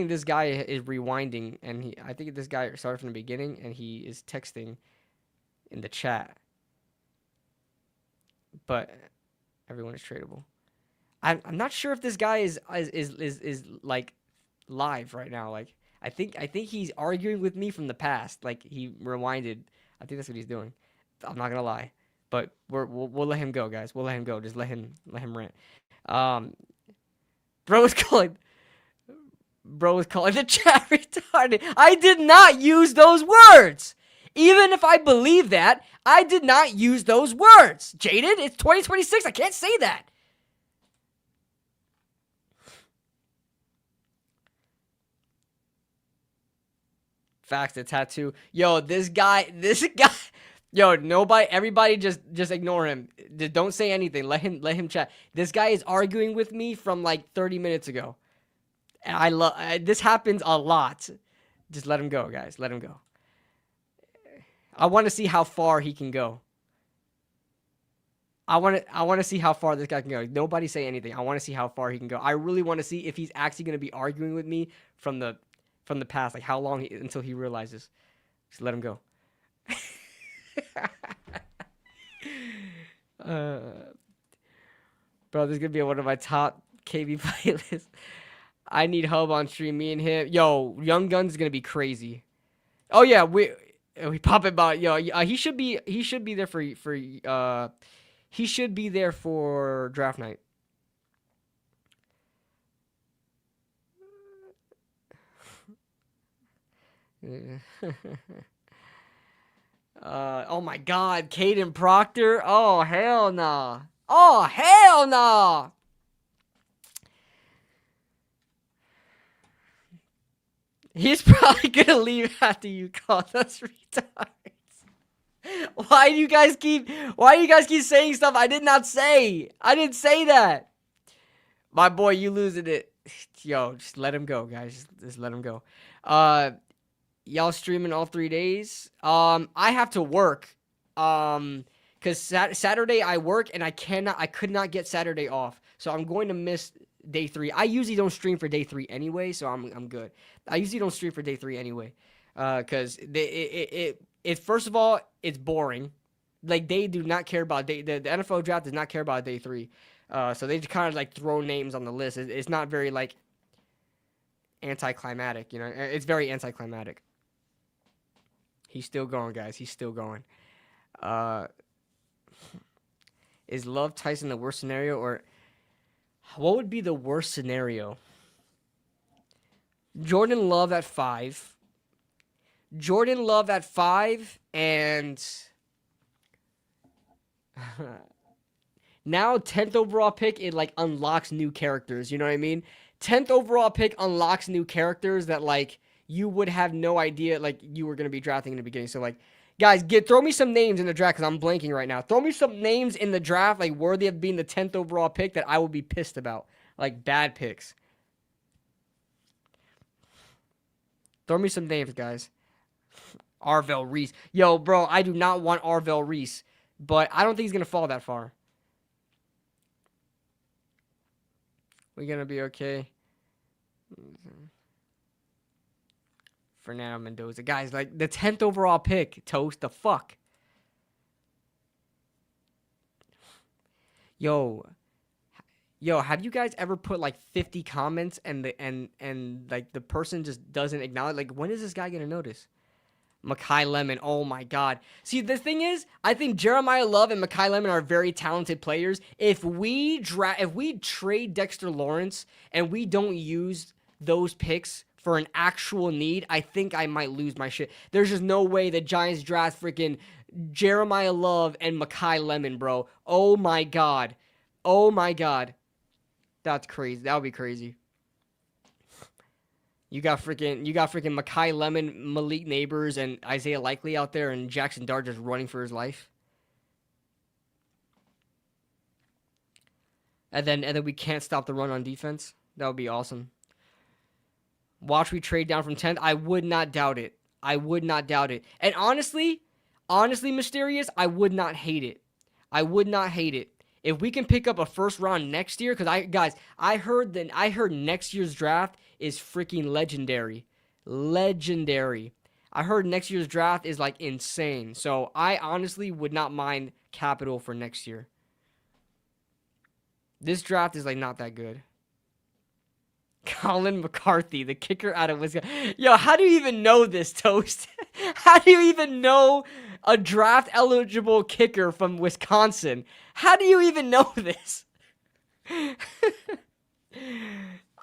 S1: this guy is rewinding, and I think this guy started from the beginning, and he is texting in the chat. But everyone is tradable. I'm not sure if this guy is like live right now. Like I think he's arguing with me from the past. Like he rewinded. I think that's what he's doing. I'm not gonna lie, but we'll let him go, guys. We'll let him go. Just let him rant. Bro was calling the chat retarded. I did not use those words. Even if I believe that, I did not use those words. Jaded, it's 2026. I can't say that. Facts, the tattoo. Yo, this guy. Yo, everybody just ignore him. Don't say anything. Let him chat. This guy is arguing with me from like 30 minutes ago. And this happens a lot. Just let him go, guys. Let him go. I want to see how far he can go. I want to see how far this guy can go. Nobody say anything. I want to see how far he can go. I really want to see if he's actually going to be arguing with me from the past, like how long until he realizes. Just let him go. Bro, this is gonna be one of my top KB playlists. I need Hub on stream. Me and him. Yo, Young Gun's gonna be crazy. Oh yeah, we pop it about. Yo, he should be there for he should be there for draft night. Oh my God, Caden Proctor. Oh hell nah. Oh hell nah. He's probably gonna leave after you call us retards. Why do you guys keep saying stuff I did not say? I didn't say that. My boy, you losing it. Yo, just let him go, guys. Just let him go. Y'all streaming all 3 days? I have to work. Cause Saturday I work and I could not get Saturday off. So I'm going to miss day 3. I usually don't stream for day 3 anyway, so I'm good. I usually don't stream for day 3 anyway. Cause it first of all, it's boring. Like they do not care about the NFL draft does not care about day 3. So they just kind of like throw names on the list. It's not very like anticlimactic, you know. It's very anticlimactic. He's still going, guys. He's still going. Is Love Tyson the worst scenario, or what would be the worst scenario? Jordan Love at 5. Jordan Love at 5, and now 10th overall pick, it like unlocks new characters. You know what I mean? 10th overall pick unlocks new characters that like you would have no idea like you were gonna be drafting in the beginning. So like, guys, throw me some names in the draft because I'm blanking right now. Throw me some names in the draft like worthy of being the 10th overall pick that I would be pissed about. Like bad picks. Throw me some names, guys. Arvell Reese. Yo, bro, I do not want Arvell Reese, but I don't think he's going to fall that far. We're going to be okay. Fernando Mendoza. Guys, like the 10th overall pick, Toast, the fuck? Yo, Yo, have you guys ever put like 50 comments and like the person just doesn't acknowledge? Like, when is this guy gonna notice? Mekhi Lemon, oh my God. See, the thing is, I think Jeremiah Love and Mekhi Lemon are very talented players. If we trade Dexter Lawrence and we don't use those picks for an actual need, I think I might lose my shit. There's just no way the Giants draft freaking Jeremiah Love and Mekhi Lemon, bro. Oh my God. Oh my God. That's crazy. That would be crazy. You got freaking Mekhi Lemon, Malik Neighbors, and Isaiah Likely out there, and Jackson Dart just running for his life. And then we can't stop the run on defense. That would be awesome. Watch we trade down from 10th. I would not doubt it. I would not doubt it. And honestly, Mysterious, I would not hate it. I would not hate it. If we can pick up a first round next year, because I heard next year's draft is freaking legendary. Legendary. I heard next year's draft is like insane. So I honestly would not mind capital for next year. This draft is like not that good. Colin McCarthy, the kicker out of Wisconsin. Yo, how do you even know this, Toast? How do you even know a draft eligible kicker from Wisconsin? How do you even know this?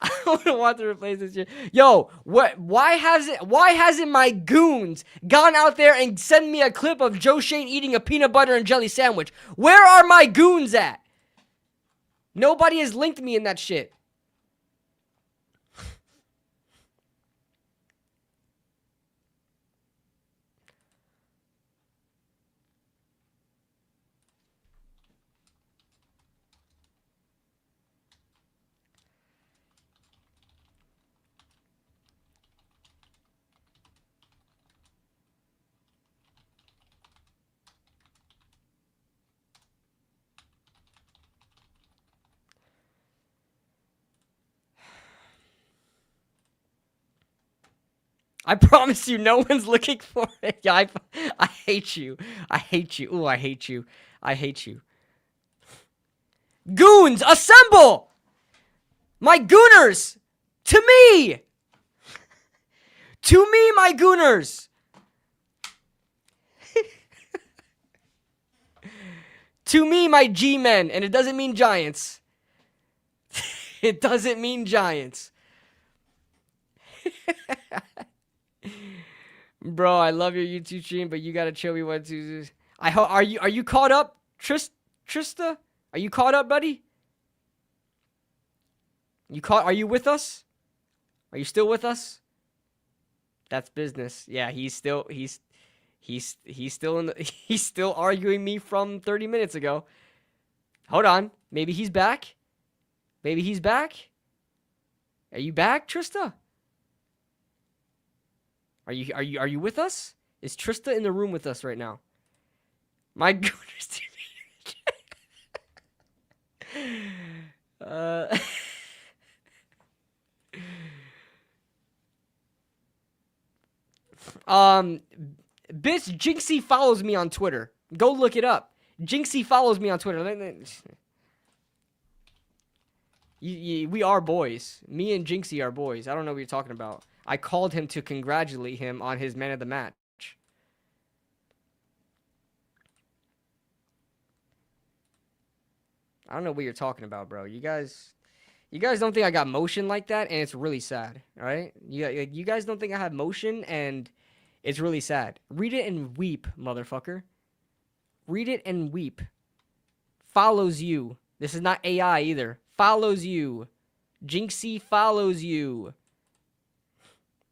S1: I don't want to replace this year. Yo, what? Why hasn't my goons gone out there and sent me a clip of Joe Shane eating a peanut butter and jelly sandwich? Where are my goons at? Nobody has linked me in that shit. I promise you, no one's looking for it. Yeah, I hate you. I hate you. Ooh, I hate you. I hate you. Goons, assemble! My gooners! To me! To me, my gooners! To me, my G-men. And it doesn't mean Giants. It doesn't mean Giants. Bro, I love your YouTube stream, but you gotta chill me one two. Are you caught up, Trista? Are you caught up, buddy? Are you with us? Are you still with us? That's business. Yeah, he's still in the, he's still arguing me from 30 minutes ago. Hold on. Maybe he's back. Maybe he's back. Are you back, Trista? Are you with us? Is Trista in the room with us right now? My goodness. Bitch, Jinxie follows me on Twitter. Go look it up. Jinxie follows me on Twitter. We are boys. Me and Jinxie are boys. I don't know what you're talking about. I called him to congratulate him on his man of the match. I don't know what you're talking about, bro. You guys don't think I got motion like that, and it's really sad, all right? You guys don't think I have motion, and it's really sad. Read it and weep, motherfucker. Read it and weep. Follows you. This is not AI either. Follows you. Jinxie follows you.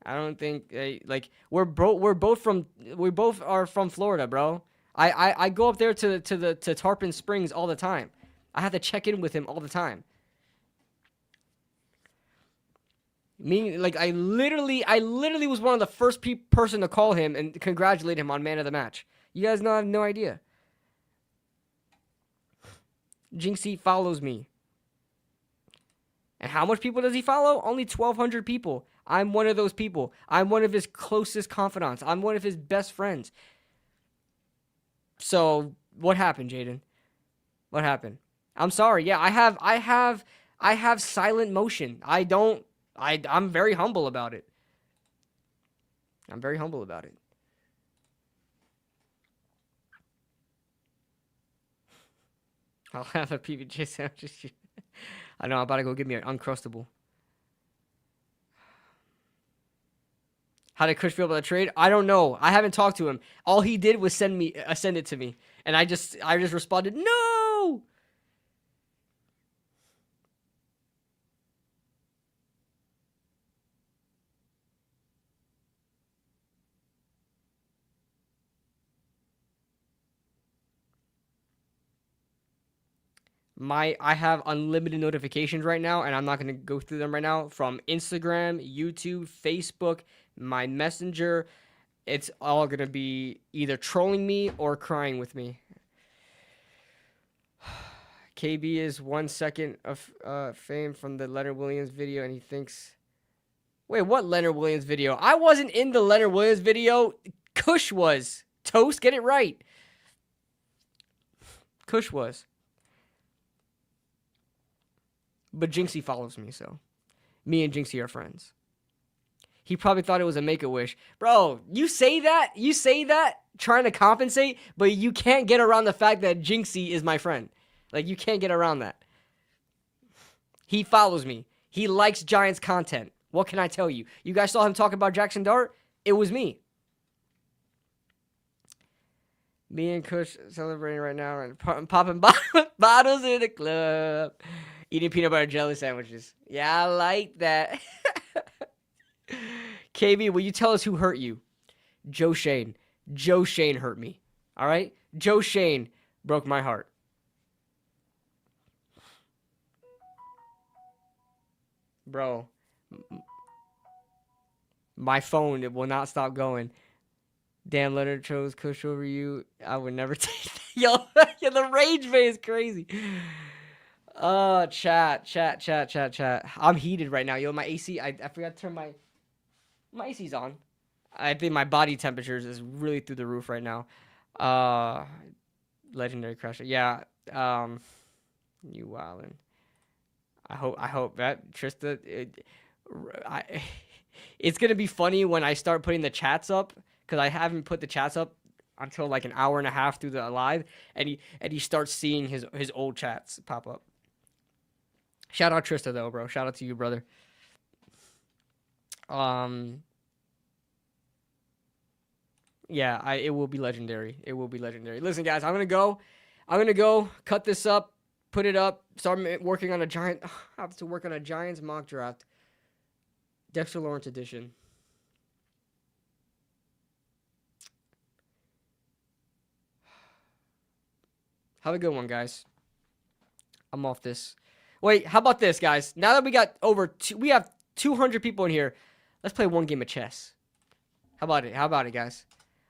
S1: I don't think like we both are from Florida, bro. I go up there to Tarpon Springs all the time. I have to check in with him all the time. I literally was one of the first person to call him and congratulate him on man of the match. You guys have no idea. Jinxie follows me. And how much people does he follow? Only 1,200 people. I'm one of those people. I'm one of his closest confidants. I'm one of his best friends. So, what happened, Jaden? What happened? I'm sorry. Yeah, I have silent motion. I'm very humble about it. I'm very humble about it. I'll have a PBJ sandwich. I know, I'm about to go get me an Uncrustable. How did Kush feel about the trade? I don't know. I haven't talked to him. All he did was send it to me, and I just responded, no. I have unlimited notifications right now, and I'm not going to go through them right now, from Instagram, YouTube, Facebook, my Messenger. It's all going to be either trolling me or crying with me. KB is 1 second of fame from the Leonard Williams video, and he thinks... Wait, what Leonard Williams video? I wasn't in the Leonard Williams video. Kush was. Toast, get it right. Kush was. But Jinxie follows me, so me and Jinxie are friends. He probably thought it was a Make-A-Wish. Bro, you say that trying to compensate, but you can't get around the fact that Jinxie is my friend. Like, you can't get around that. He follows me. He likes Giants content. What can I tell you? You guys saw him talk about Jackson Dart? It was me. Me and Kush celebrating right now and popping bottles in the club. Eating peanut butter jelly sandwiches. Yeah, I like that. KB, will you tell us who hurt you? Joe Shane. Joe Shane hurt me. All right? Joe Shane broke my heart. Bro. My phone, it will not stop going. Dan Leonard chose Kush over you. I would never take that. Yo, the rage bay is crazy. Chat. I'm heated right now. Yo, my AC, I forgot to turn my AC's on. I think my body temperatures is really through the roof right now. Legendary Crusher. Yeah. You wildin'. I hope that Trista, it's going to be funny when I start putting the chats up, because I haven't put the chats up until like an hour and a half through the live, and he starts seeing his old chats pop up. Shout out Trista though, bro. Shout out to you, brother. Yeah, it will be legendary. It will be legendary. Listen, guys, I'm gonna go cut this up, put it up, start working on I have to work on a Giants mock draft. Dexter Lawrence edition. Have a good one, guys. I'm off this. Wait, how about this, guys? Now that we got we have 200 people in here, let's play one game of chess. How about it, guys?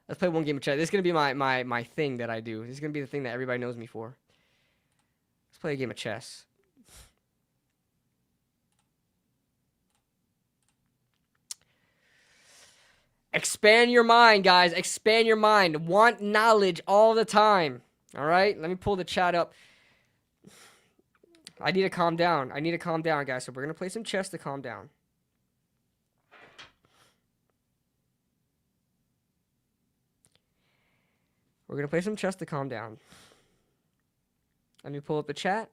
S1: Let's play one game of chess. This is gonna be my thing that I do. This is gonna be the thing that everybody knows me for. Let's play a game of chess. Expand your mind, guys. Expand your mind. Want knowledge all the time. All right? Let me pull the chat up. I need to calm down. Guys. So we're going to play some chess to calm down. We're going to play some chess to calm down. Let me pull up the chat.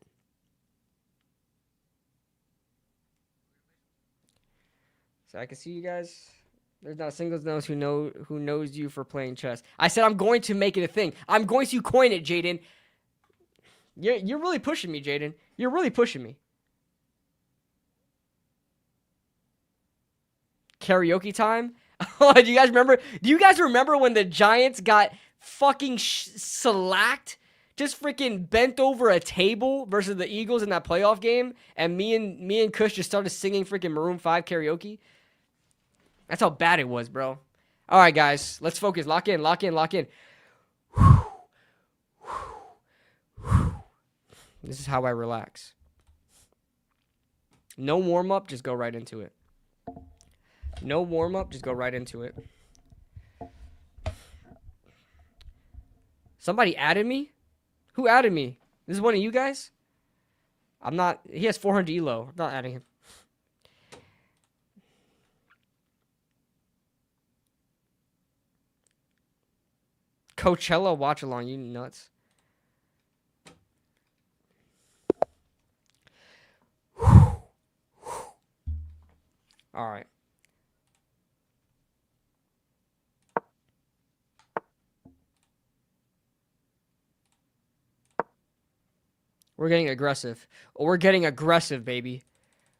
S1: So I can see you guys. There's not a single nose who knows you for playing chess. I said I'm going to make it a thing. I'm going to coin it, Jaden. You're really pushing me, Jaden. You're really pushing me. Karaoke time? Oh, do you guys remember? Do you guys remember when the Giants got fucking shellacked? Just freaking bent over a table versus the Eagles in that playoff game, and me and Kush just started singing freaking Maroon 5 karaoke. That's how bad it was, bro. All right, guys, let's focus. Lock in. This is how I relax. No warm-up, just go right into it. No warm-up, just go right into it. Somebody added me? Who added me? This is one of you guys? I'm not. He has 400 elo. I'm not adding him. Coachella watch along. You nuts. All right. We're getting aggressive. We're getting aggressive, baby.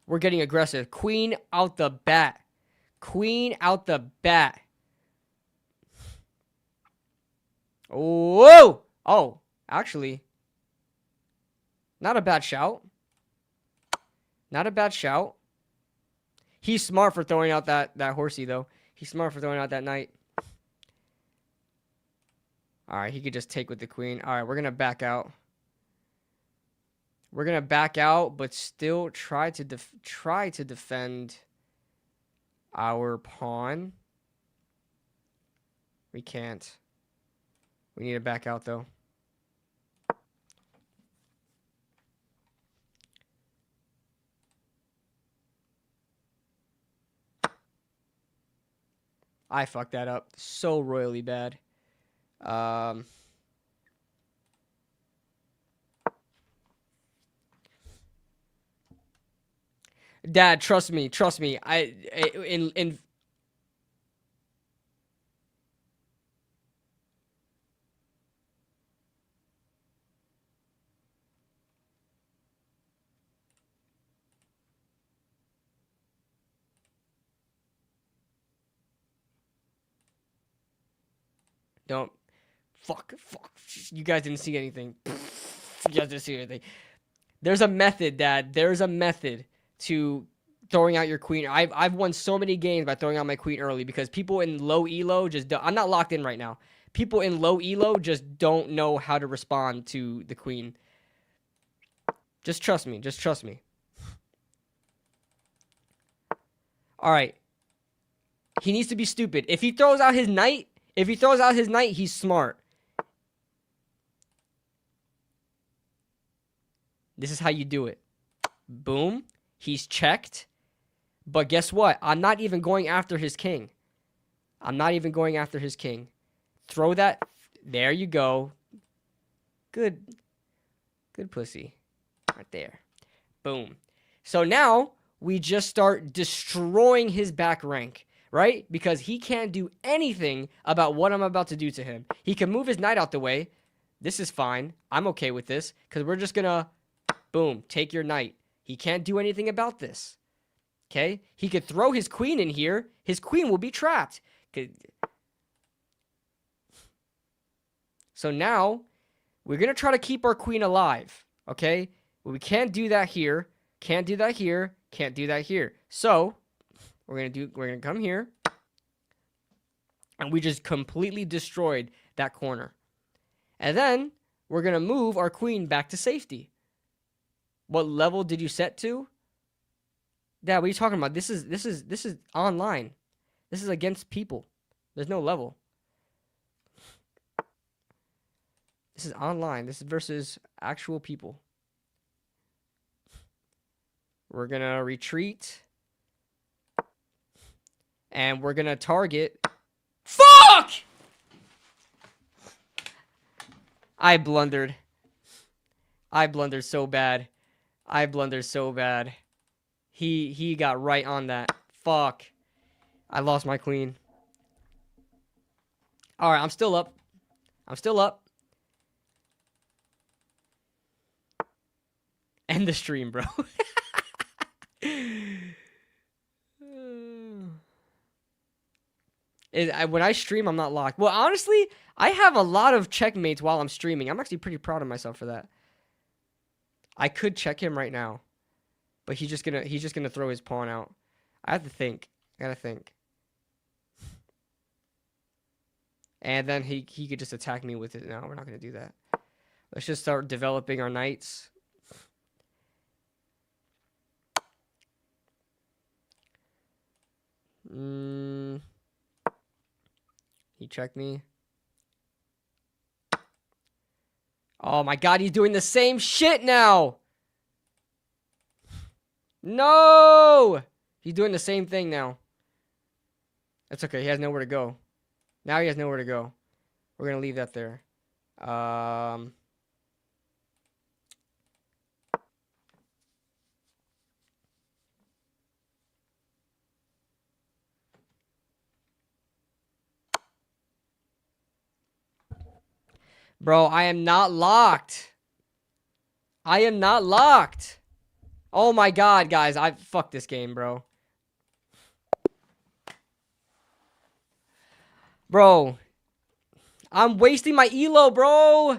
S1: We're getting aggressive. Queen out the bat. Queen out the bat. Whoa! Oh, actually, not a bad shout. Not a bad shout. He's smart for throwing out that horsey, though. He's smart for throwing out that knight. All right, he could just take with the queen. All right, we're going to back out. We're going to back out, but still try to defend our pawn. We can't. We need to back out, though. I fucked that up so royally bad. Dad, trust me. Don't. Fuck. You guys didn't see anything. You guys didn't see anything. There's a method, Dad. There's a method to throwing out your queen. I've won so many games by throwing out my queen early because people in low elo just don't. I'm not locked in right now. People in low elo just don't know how to respond to the queen. Just trust me. Just trust me. All right. He needs to be stupid. If he throws out his knight, he's smart. This is how you do it. Boom. He's checked. But guess what? I'm not even going after his king. Throw that. There you go. Good pussy. Right there. Boom. So now we just start destroying his back rank, right? Because he can't do anything about what I'm about to do to him. He can move his knight out the way. This is fine. I'm okay with this because we're just going to, boom, take your knight. He can't do anything about this. Okay? He could throw his queen in here. His queen will be trapped. So now we're going to try to keep our queen alive. Okay? But we can't do that here. Can't do that here. Can't do that here. So we're going to come here. And we just completely destroyed that corner. And then we're going to move our queen back to safety. What level did you set to? Dad, what are you talking about? This is online. This is against people. There's no level. This is online. This is versus actual people. We're going to retreat. And we're going to target. Fuck! I blundered. I blundered so bad. He got right on that. Fuck. I lost my queen. All right, I'm still up. End the stream, bro. When I stream, I'm not locked. Well, honestly, I have a lot of checkmates while I'm streaming. I'm actually pretty proud of myself for that. I could check him right now, but he's just gonna throw his pawn out. I have to think. I gotta think. And then he could just attack me with it. No, we're not gonna do that. Let's just start developing our knights. He checked me. Oh my god, he's doing the same shit now. No! He's doing the same thing now. That's okay. He has nowhere to go. Now he has nowhere to go. We're going to leave that there. Bro, I am not locked. I am not locked. Oh my god, guys. Fuck this game, bro. Bro. I'm wasting my elo, bro.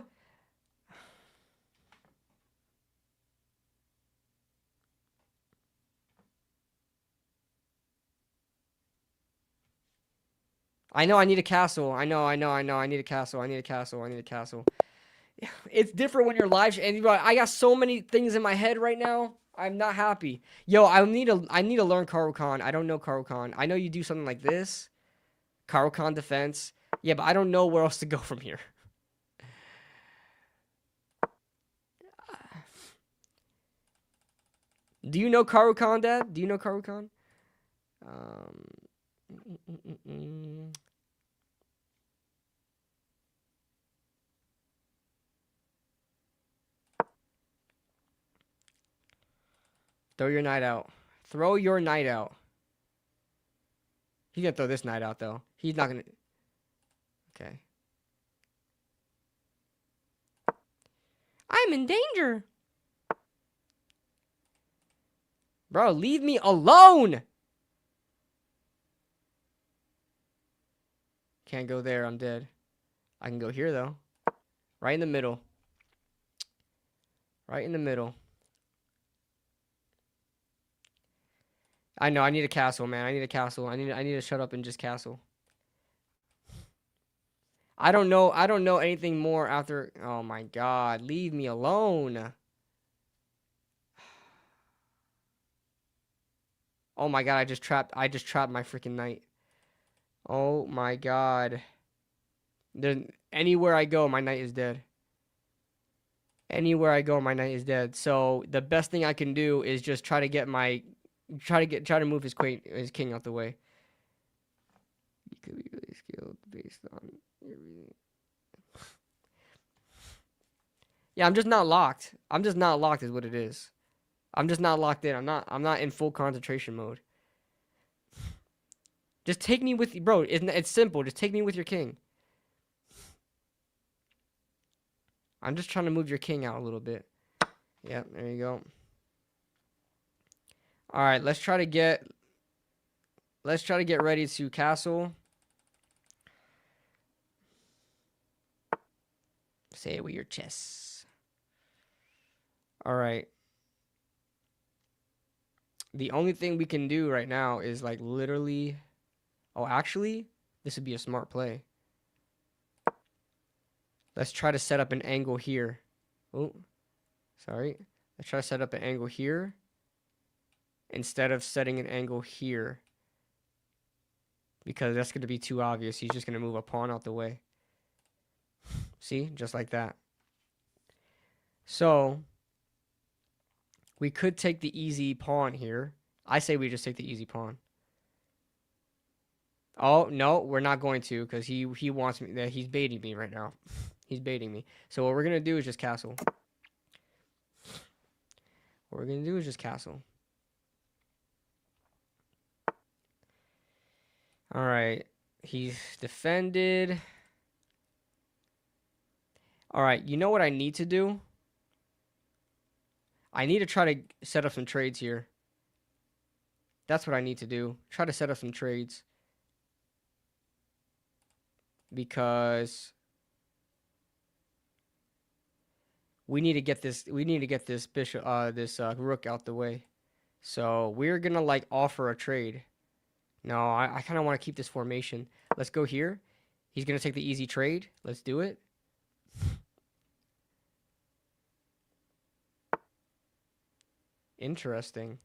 S1: I know I need a castle. I know. I need a castle. I need a castle. I need a castle. It's different when you're live. And I got so many things in my head right now. I'm not happy. Yo, I need to learn Karukan. I don't know Karukan. I know you do something like this. Karukan defense. Yeah, but I don't know where else to go from here. Do you know Karukan, Dad? Do you know Karukan? Throw your knight out. Throw your knight out. He's gonna throw this knight out, though. He's not gonna... Okay. I'm in danger. Bro, leave me alone. Can't go there. I'm dead. I can go here, though. Right in the middle. Right in the middle. I know. I need a castle, man. I need a castle. I need to shut up and just castle. I don't know anything more after... Oh, my God. Leave me alone. Oh, my God. I just trapped my freaking knight. Oh, my God. Anywhere I go, my knight is dead. Anywhere I go, my knight is dead. So the best thing I can do is just try to move his king out the way. You could be really skilled based on everything. Yeah, I'm just not locked. I'm just not locked is what it is. I'm just not locked in. I'm not in full concentration mode. Just take me with you, bro. It's simple. Just take me with your king. I'm just trying to move your king out a little bit. Yep, there you go. All right, let's try to get ready to castle. Say it with your chest. All right. The only thing we can do right now is like literally... Oh, actually, this would be a smart play. Let's try to set up an angle here. Oh, sorry. Let's try to set up an angle here instead of setting an angle here. Because that's going to be too obvious. He's just going to move a pawn out the way. See? Just like that. So, we could take the easy pawn here. I say we just take the easy pawn. Oh, no, we're not going to because he wants me. He's baiting me right now. He's baiting me. So what we're going to do is just castle. What we're going to do is just castle. All right. He's defended. All right. You know what I need to do? I need to try to set up some trades here. That's what I need to do. Try to set up some trades. Because we need to get this bishop this rook out the way. So we're gonna like offer a trade. No, I kind of want to keep this formation. Let's go here. He's gonna take the easy trade. Let's do it. Interesting.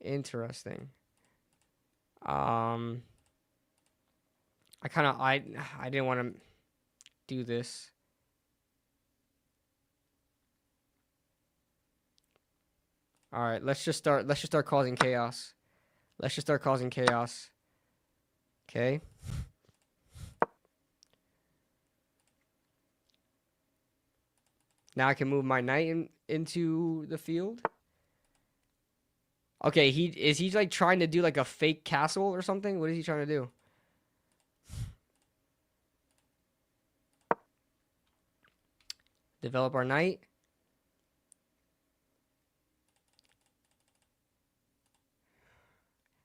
S1: I didn't want to do this. All right, let's just start causing chaos. Let's just start causing chaos. Okay. Now I can move my knight into the field. Okay, is he like trying to do like a fake castle or something? What is he trying to do? Develop our knight.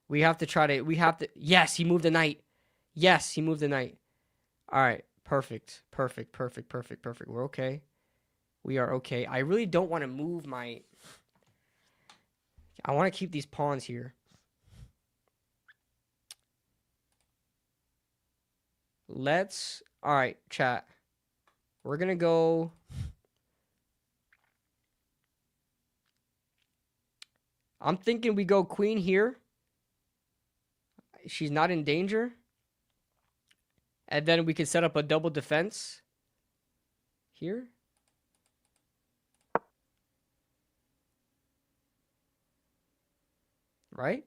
S1: We have to yes, he moved the knight. Yes, he moved the knight. All right, perfect. We're okay. We are okay. I really don't want to move my... I want to keep these pawns here. All right, chat. We're going to go... I'm thinking we go queen here. She's not in danger. And then we can set up a double defense here. Right?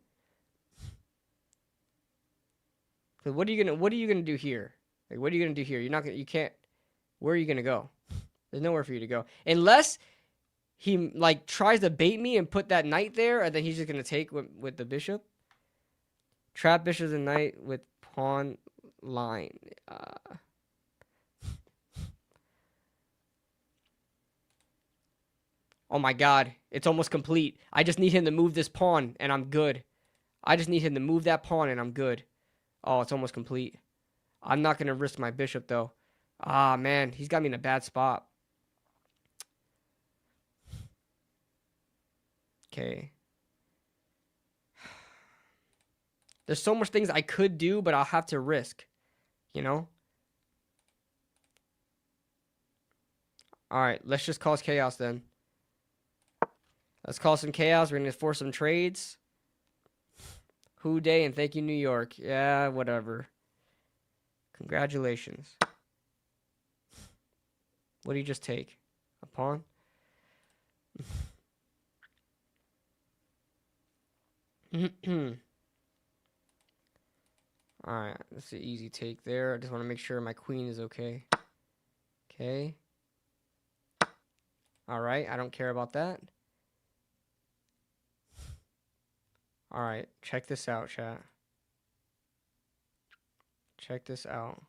S1: So what are you gonna do here? Like, what are you gonna do here? You can't. Where are you gonna go? There's nowhere for you to go unless he like tries to bait me and put that knight there, and then he's just gonna take with the bishop. Trap bishops and knight with pawn line. Oh my god, it's almost complete. I just need him to move this pawn, and I'm good. I just need him to move that pawn, and I'm good. Oh, it's almost complete. I'm not going to risk my bishop, though. Ah, man, he's got me in a bad spot. Okay. There's so much things I could do, but I'll have to risk. You know? Alright, let's just cause chaos then. Let's cause some chaos. We're going to force some trades. Who day and thank you, New York. Yeah, whatever. Congratulations. What do you just take? A pawn? Alright, that's an easy take there. I just want to make sure my queen is okay. Okay. Alright, I don't care about that. Alright, check this out, chat. Check this out.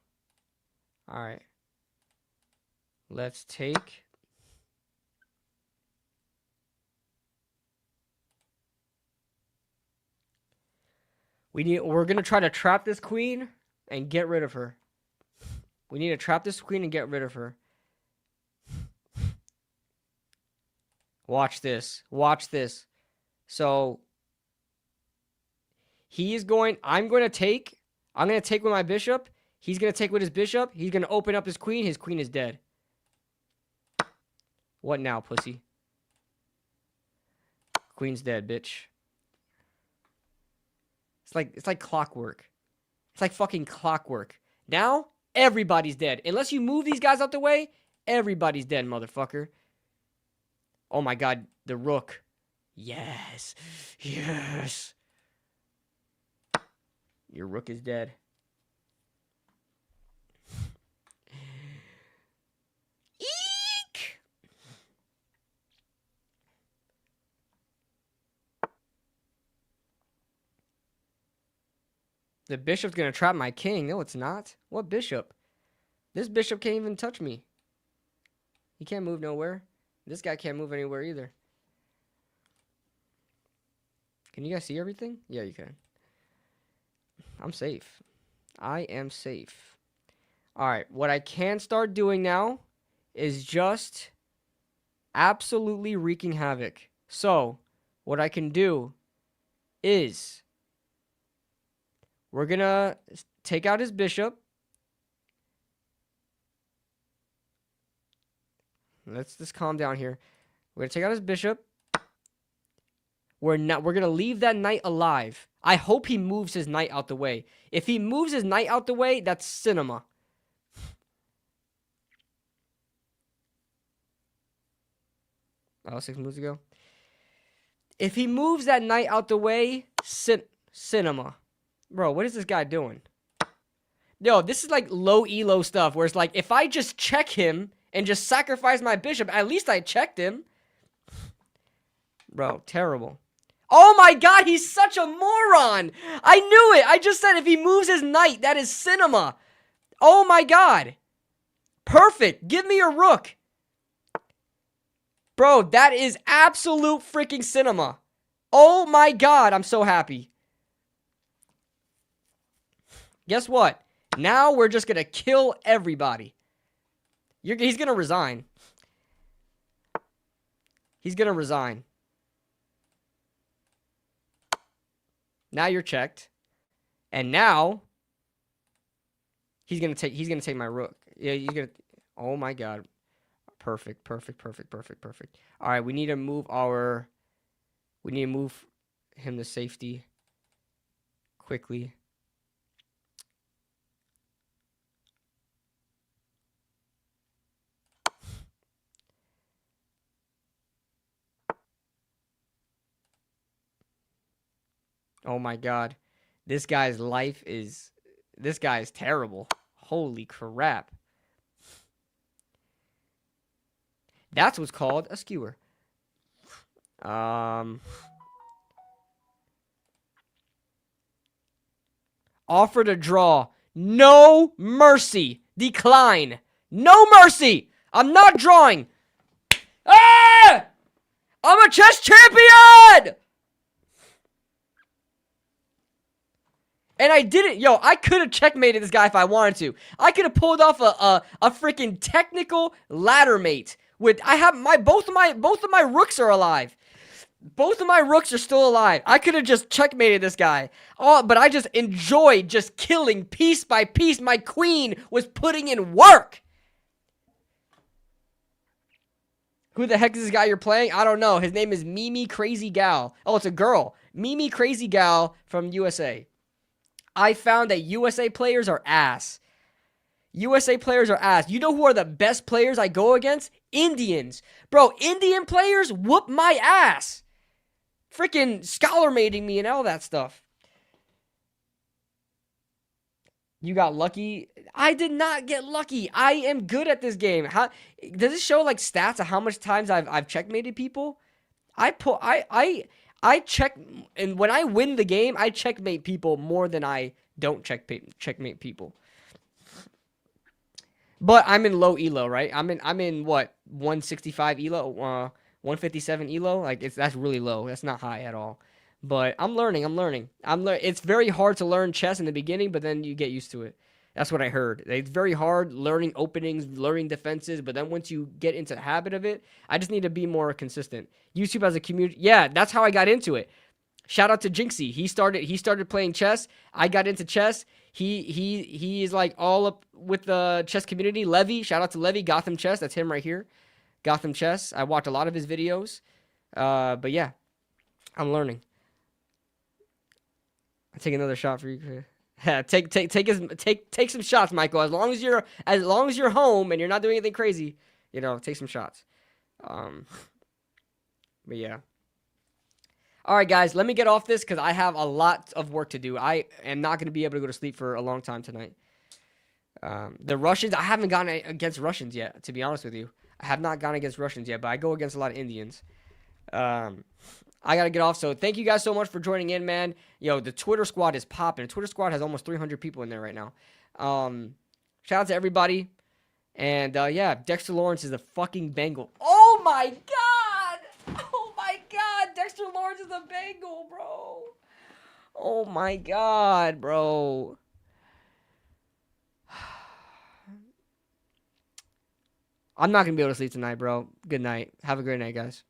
S1: Alright. Let's take... We're going to try to trap this queen and get rid of her. We need to trap this queen and get rid of her. Watch this. Watch this. So... I'm going to take with my bishop. He's going to take with his bishop. He's going to open up his queen. His queen is dead. What now, pussy? Queen's dead, bitch. It's like clockwork. It's like fucking clockwork. Now, everybody's dead. Unless you move these guys out the way, everybody's dead, motherfucker. Oh my god, the rook. Yes. Yes. Your rook is dead. Eek! The bishop's gonna trap my king. No, it's not. What bishop? This bishop can't even touch me. He can't move nowhere. This guy can't move anywhere either. Can you guys see everything? Yeah, you can. I'm safe. I am safe. Alright, what I can start doing now is just absolutely wreaking havoc. So, what I can do is we're gonna take out his bishop. Let's just calm down here. We're gonna take out his bishop. We're gonna leave that knight alive. I hope he moves his knight out the way. If he moves his knight out the way, that's cinema. Oh, 6 moves ago. If he moves that knight out the way, cinema. Bro, what is this guy doing? Yo, this is like low elo stuff where it's like, if I just check him and just sacrifice my bishop, at least I checked him. Bro, terrible. Oh my god, he's such a moron. I knew it. I just said if he moves his knight, that is cinema. Oh my god. Perfect. Give me a rook. Bro, that is absolute freaking cinema. Oh my god, I'm so happy. Guess what? Now we're just going to kill everybody. He's going to resign. He's going to resign. Now you're checked. And now he's going to take my rook. Yeah, he's going to oh my god. Perfect. All right, we need to move him to safety quickly. Oh my god. This guy is terrible. Holy crap. That's what's called a skewer. Offer to draw. No mercy. Decline. No mercy. I'm not drawing. Ah! I'm a chess champion! And I didn't. Yo, I could have checkmated this guy if I wanted to. I could have pulled off a freaking technical ladder mate. With both of my rooks are alive. Both of my rooks are still alive. I could have just checkmated this guy. Oh, but I just enjoyed just killing piece by piece. My queen was putting in work. Who the heck is this guy you're playing? I don't know. His name is Mimi Crazy Gal. Oh, it's a girl. Mimi Crazy Gal from USA. I found that USA players are ass. USA players are ass. You know who are the best players I go against? Indians. Bro, Indian players whoop my ass. Freaking scholar mating me and all that stuff. You got lucky? I did not get lucky. I am good at this game. How does it show like stats of how much times I've checkmated people? I check, and when I win the game, I checkmate people more than I don't checkmate people. But I'm in low elo, right? I'm in what, 165 elo, 157 elo. Like that's really low. That's not high at all. But I'm learning. It's very hard to learn chess in the beginning, but then you get used to it. That's what I heard. It's very hard learning openings, learning defenses, but then once you get into the habit of it, I just need to be more consistent. YouTube as a community, yeah, that's how I got into it. Shout out to Jinxie. He started playing chess. I got into chess. He is like all up with the chess community. Levy, shout out to Levy, Gotham Chess. That's him right here. Gotham Chess. I watch a lot of his videos. But yeah, I'm learning. I'll take another shot for you. Take some shots, Michael. As long as you're home and you're not doing anything crazy, take some shots. But yeah. All right, guys, let me get off this because I have a lot of work to do. I am not going to be able to go to sleep for a long time tonight. The Russians, I haven't gone against Russians yet, to be honest with you. I have not gone against Russians yet, but I go against a lot of Indians. I got to get off, so thank you guys so much for joining in, man. Yo, the Twitter squad is popping. The Twitter squad has almost 300 people in there right now. Shout out to everybody. And, yeah, Dexter Lawrence is a fucking Bengal. Oh, my God! Oh, my God! Dexter Lawrence is a Bengal, bro. Oh, my God, bro. I'm not going to be able to sleep tonight, bro. Good night. Have a great night, guys.